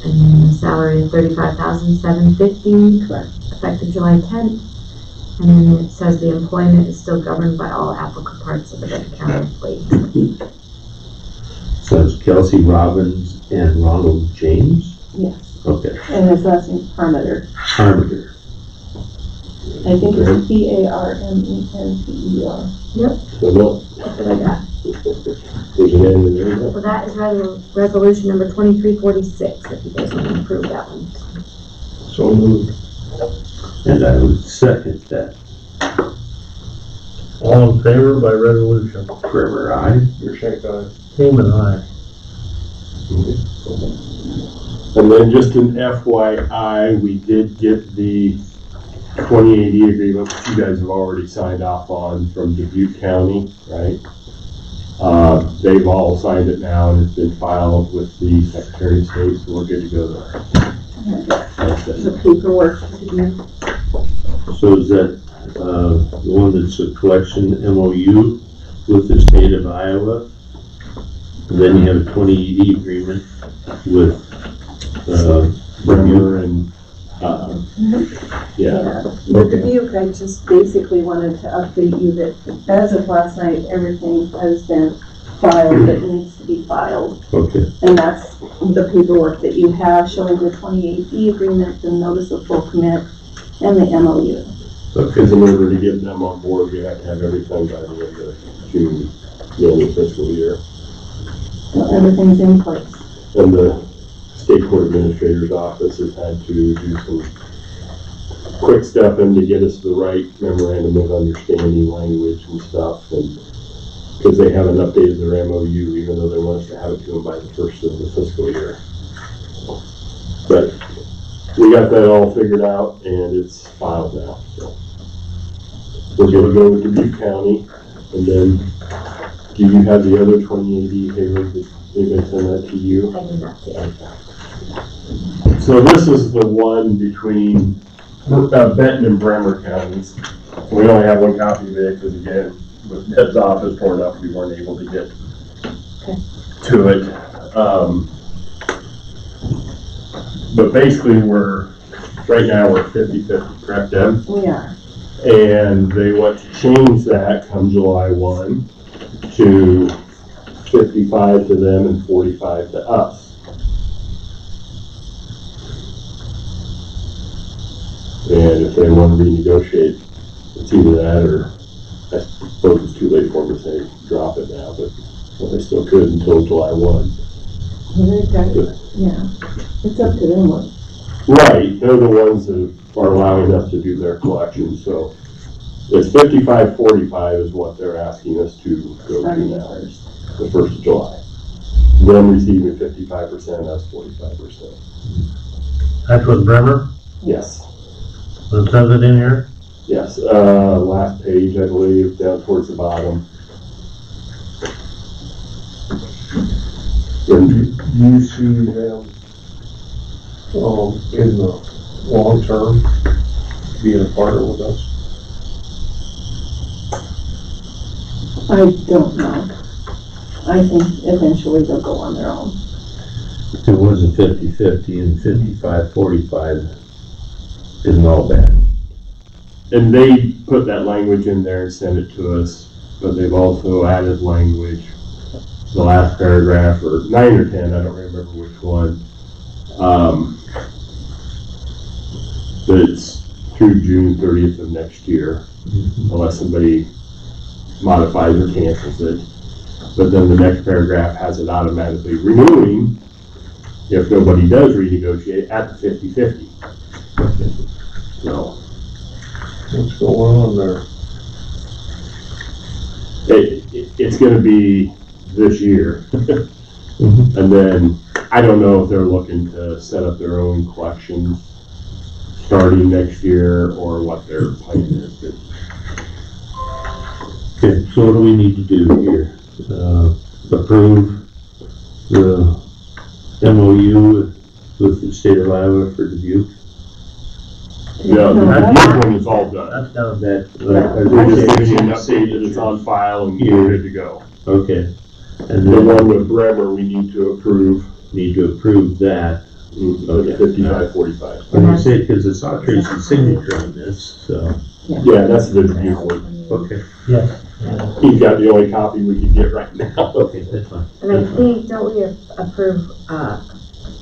And then the salary of $35,750, correct. effective July 10th. And then it says the employment is still governed by all applicable parts of the Benton County employee. So it's Kelsey Robbins and Ronald James? Yes, Okay, and his last name's Parmeter. Harbinger. I think it's Parmenter. So no, That's what I got. there's an end in there. So that is resolution number 2346, if you guys want to approve that one. So moved. And I would second that. All in favor by resolution? Trevor, aye. Your shake eye. Seaman, aye. And then just an FYI, we did get the 2080 agreement, which you guys have already signed off on from Dubuque County, right? They've all signed it now and it's been filed with the Secretary of State, so we're good to go there. That's it. The paperwork to do. So is that, the one that's a collection MOU with the state of Iowa? And then you have a 2080 agreement with, Bremer and, yeah. With Dubuque, I just basically wanted to update you that as of last night, everything has been filed that needs to be filed. Okay, And that's the paperwork that you have showing the 28E agreement, the notice of full commit, and the MOU. Because in order to get them on board, we have to have everything by the end of June, the end of fiscal year. So everything's in place. And the state court administrator's office has had to do some quick stepping to get us the right memorandum of understanding language and stuff, and because they haven't updated their MOU, even though they want us to have it to them by the first of the fiscal year. But we got that all figured out, and it's filed now, so. We're gonna go with Dubuque County, and then, do you have the other 2080, Hayward, did anybody send that to you? I did not see it. So this is the one between Benton and Bremer counties. We only have one copy of it because again, with Ed's office torn up, we weren't able to get to it. But basically right now we're 50-50, correct, Deb? We are. And they want to change that come July 1 to 55 to them and 45 to us. And if they want to renegotiate, it's either that or I suppose it's too late for them to say drop it now, but well, they still could until July 1. Yeah, it's up to them. Right, they're the ones that are allowing us to do their collection, so it's 55-45 is what they're asking us to go to now, the 1st of July. Them receiving 55%, us 45%. That's with Bremer, Yes, it says it in here. yes, last page, I believe, down towards the bottom. Do you see them, in the long term, being a partner with us? I don't know. I think eventually they'll go on their own. If it wasn't 50-50 and 55-45 isn't all bad. And they put that language in there and sent it to us, but they've also added language, the last paragraph, or 9 or 10, I don't remember which one. But it's through June 30th of next year, unless somebody modifies or cancels it. But then the next paragraph has it automatically renewing if nobody does renegotiate at the 50-50. So What's going on there? it's going to be this year. And then I don't know if they're looking to set up their own collections starting next year or what their plan is. Okay, so what do we need to do here? Approve the MOU with the state of Iowa for Dubuque? Yeah, that Dubuque one is all done. That's done. That, We're just giving you an update that it's on file and you're good to go. okay. And The then one with Bremer, we need to approve need to approve that. the 55-45. I'm gonna say, because it's not Tracy's signature on this, so, Yeah, that's the Dubuque one. okay, Yes. He's got the only copy we could get right now. okay, that's fine. And I think, don't we approve,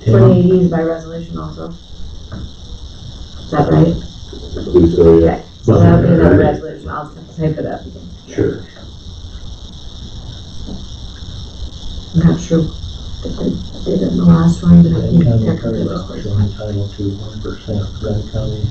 2080s by resolution also? Is that right? So, yeah. Okay, so that'll be another resolution, I'll type it up again. Sure. I'm not sure if they did it in the last one, but I think County technically it was attorney first. showing entitled to 1% Grant County.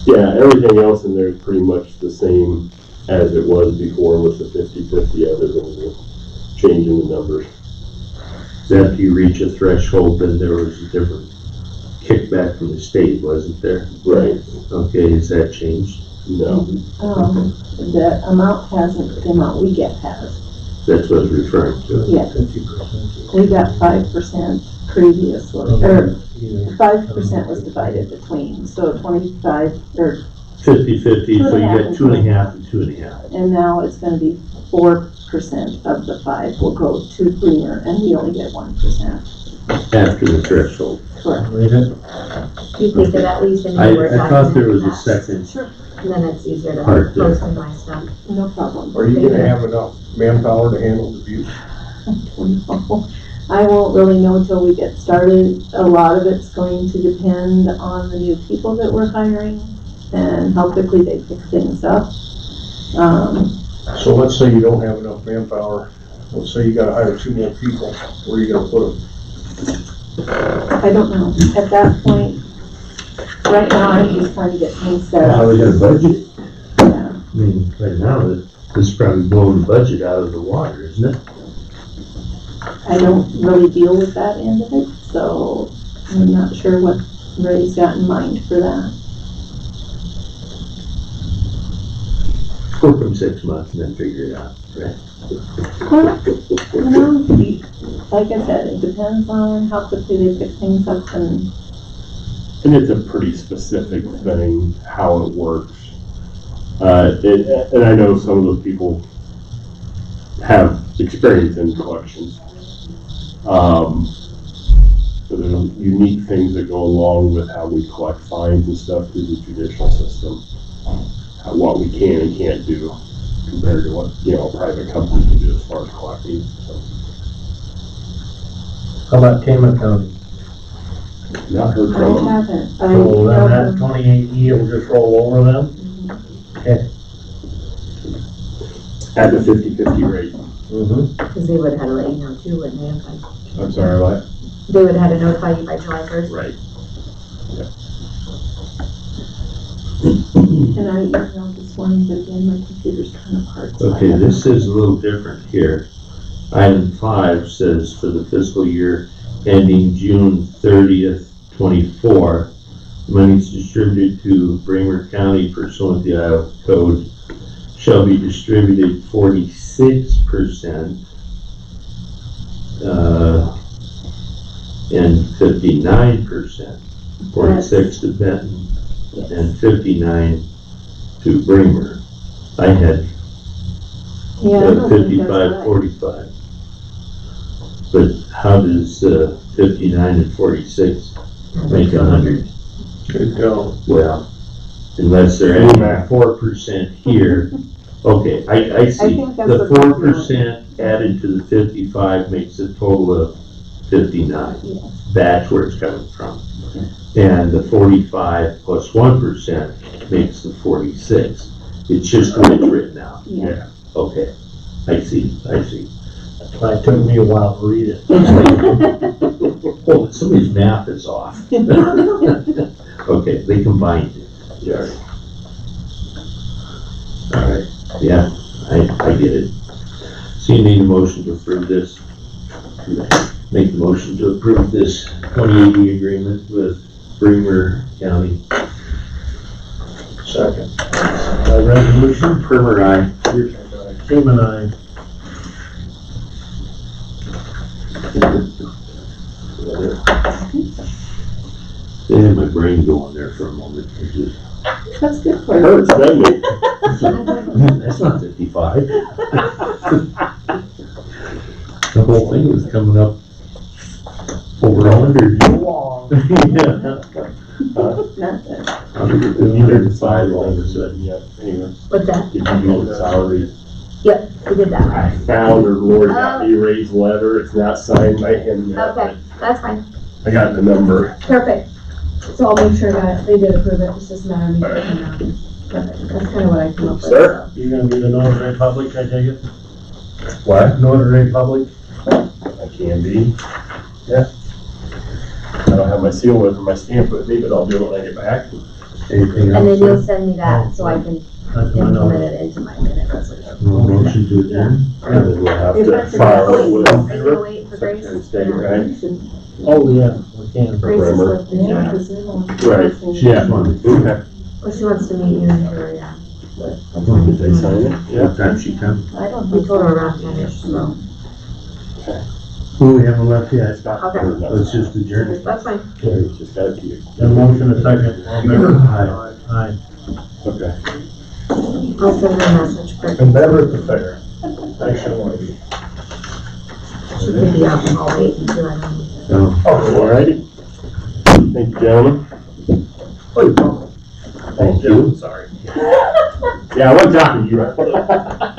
Yeah, everything else in there is pretty much the same as it was before with the 50-50 other than the change in the numbers. After you reach a threshold, then there was a different kickback from the state, wasn't there? Right. Okay, has that changed? No. The amount hasn't, the amount we get has. That's what I was referring to. Yeah, 50%. we got 5% previously, or 5% was divided between, so 25, or, 50-50, so you got 2.5 and 2.5. and now it's gonna be 4% of the 5 will go to Bremer, and we only get 1%. After the threshold. Correct. Read it. Do you think of at least a I Word thought there document was a for that? second Sure. And then it's easier to part there. post in my stuff. No problem. Are you gonna have enough manpower to handle the abuse? I won't really know until we get started. A lot of it's going to depend on the new people that we're hiring and how quickly they pick things up. So let's say you don't have enough manpower, let's say you gotta hire 2 more people, where are you gonna put them? I don't know. At that point, right now, I'm just trying to get things set How up. we got a budget? Yeah. I mean, right now, this is probably blowing the budget out of the water, isn't it? I don't really deal with that end of it, so I'm not sure what Ray's got in mind for that. Go from 6 months and then figure it out, right? But, you know, like I said, it depends on how quickly they pick things up and And it's a pretty specific thing, how it works. And I know some of those people have experience in collections. So there's unique things that go along with how we collect fines and stuff through the judicial system. What we can and can't do. compared to what, you know, a private company can do as far as collecting, so. How about Tama County? Not heard I from them. haven't. So then that 28E will just roll over them? At the 50/50 rate. Mm-hmm. Because they would have had to let you know too, wouldn't they? I'm sorry, what? They would have had to notify you by July 1st. Right. And I emailed this morning, but again, my computer's kind of hard. so I Okay, haven't- this is a little different here. Item 5 says for the fiscal year ending June 30th, 24, monies distributed to Bremer County pursuant to the Iowa Code shall be distributed 46%, and 59%, 46 to Benton, and 59 to Bremer. I had Yeah, I don't think that's 55, right. 45. But how does 59 and 46 make 100? Good go. Well, unless they're adding 4% here. Okay, I see. think that's The what they're 4% added to the 55 makes a total of 59. Yes. That's where it's coming from. And the 45 plus 1% makes the 46. It's just what it's written out. Yeah. Okay, I see. That's why it took me a while to read it. Well, somebody's math is off. Okay, they combined it. Yeah. All right, yeah, I get it. So you need a motion to approve this? Make the motion to approve this 2080 agreement with Bremer County. Second. By resolution, Bremer, aye. Seaman, aye. They had my brain going there for a moment. It just, That's good for you. Hurts, doesn't it? that's not 55. The whole thing was coming up over 100. Yeah. Nothing. 105 all of a sudden. Yeah, anyway, What's that? did you do the salary? Yep, we did that. I found her, Lord got me raised letter, it's not signed by him yet. Okay, that's fine. I got the number. Perfect. So I'll make sure that they did approve it. It's just a matter of me putting it down. Perfect. That's kind of what I came up with. Sir? You gonna be the notary public, I take it? What? Notary public? I can be. Yeah. I don't have my seal with or my stamp with me, but I'll do it when I get back. Anything And then else? you'll send me that so I can That's my implement note. it into my minute resolution. No motion to adjourn? And then we'll have If to that's file it Are with you gonna wait for Grace? Secretary of State, right? You should- Oh, yeah, we can. Grace is Bremer. with the, yeah, 'cause they're the ones- Right. Yeah. Okay. Well, she wants to meet you in here, yeah. Did they sign it? What time she come? I don't We know. told her around 10-ish, so Who we haven't left yet? Okay. Let's just adjourn it. that's fine. It's just gotta be, Got a motion, a second. All in favor? Aye. Aye. okay. I'll send her a message quick. And better at the fair. Thanks, Lady. She could be up all late until I don't. Alrighty. Thank you, gentlemen. Oh, Thank you. Sorry. Yeah, I wasn't talking to you.